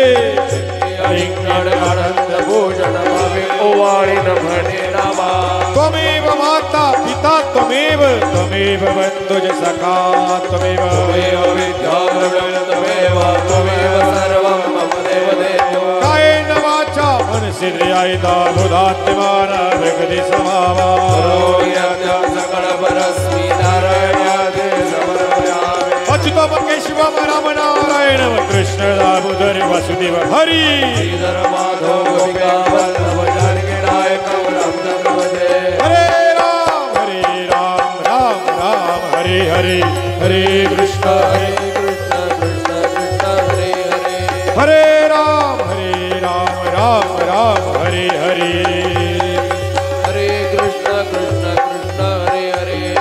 लिंगण आनंद भोजन भावे ओवाळीन म्हणे नामा त्वमेव माता पिता त्वमेव त्वमेव बंधुज सखा त्वमेव त्वमेव विद्या द्रविण त्वमेव सर्वं मम देव देव कायेन वाचा मनसिद्र्यायिता बुधात्माना भगति समावा सकळ परस्मी नारायणादे समर्पयामि अच्युतम केशवम राम नारायण कृष्ण दामोदर वासुदेव हरी श्रीधर माधव गोपिका वल्लभ जानकी नायक रामचंद्र भजे हरे राम राम राम हरे हरे हरे कृष्ण कृष्ण कृष्ण कृष्ण हरे हरे हरे राम राम राम हरे हरे हरे कृष्ण कृष्ण कृष्ण हरे हरे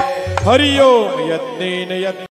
हरि ओम यज्ञेन यज्ञ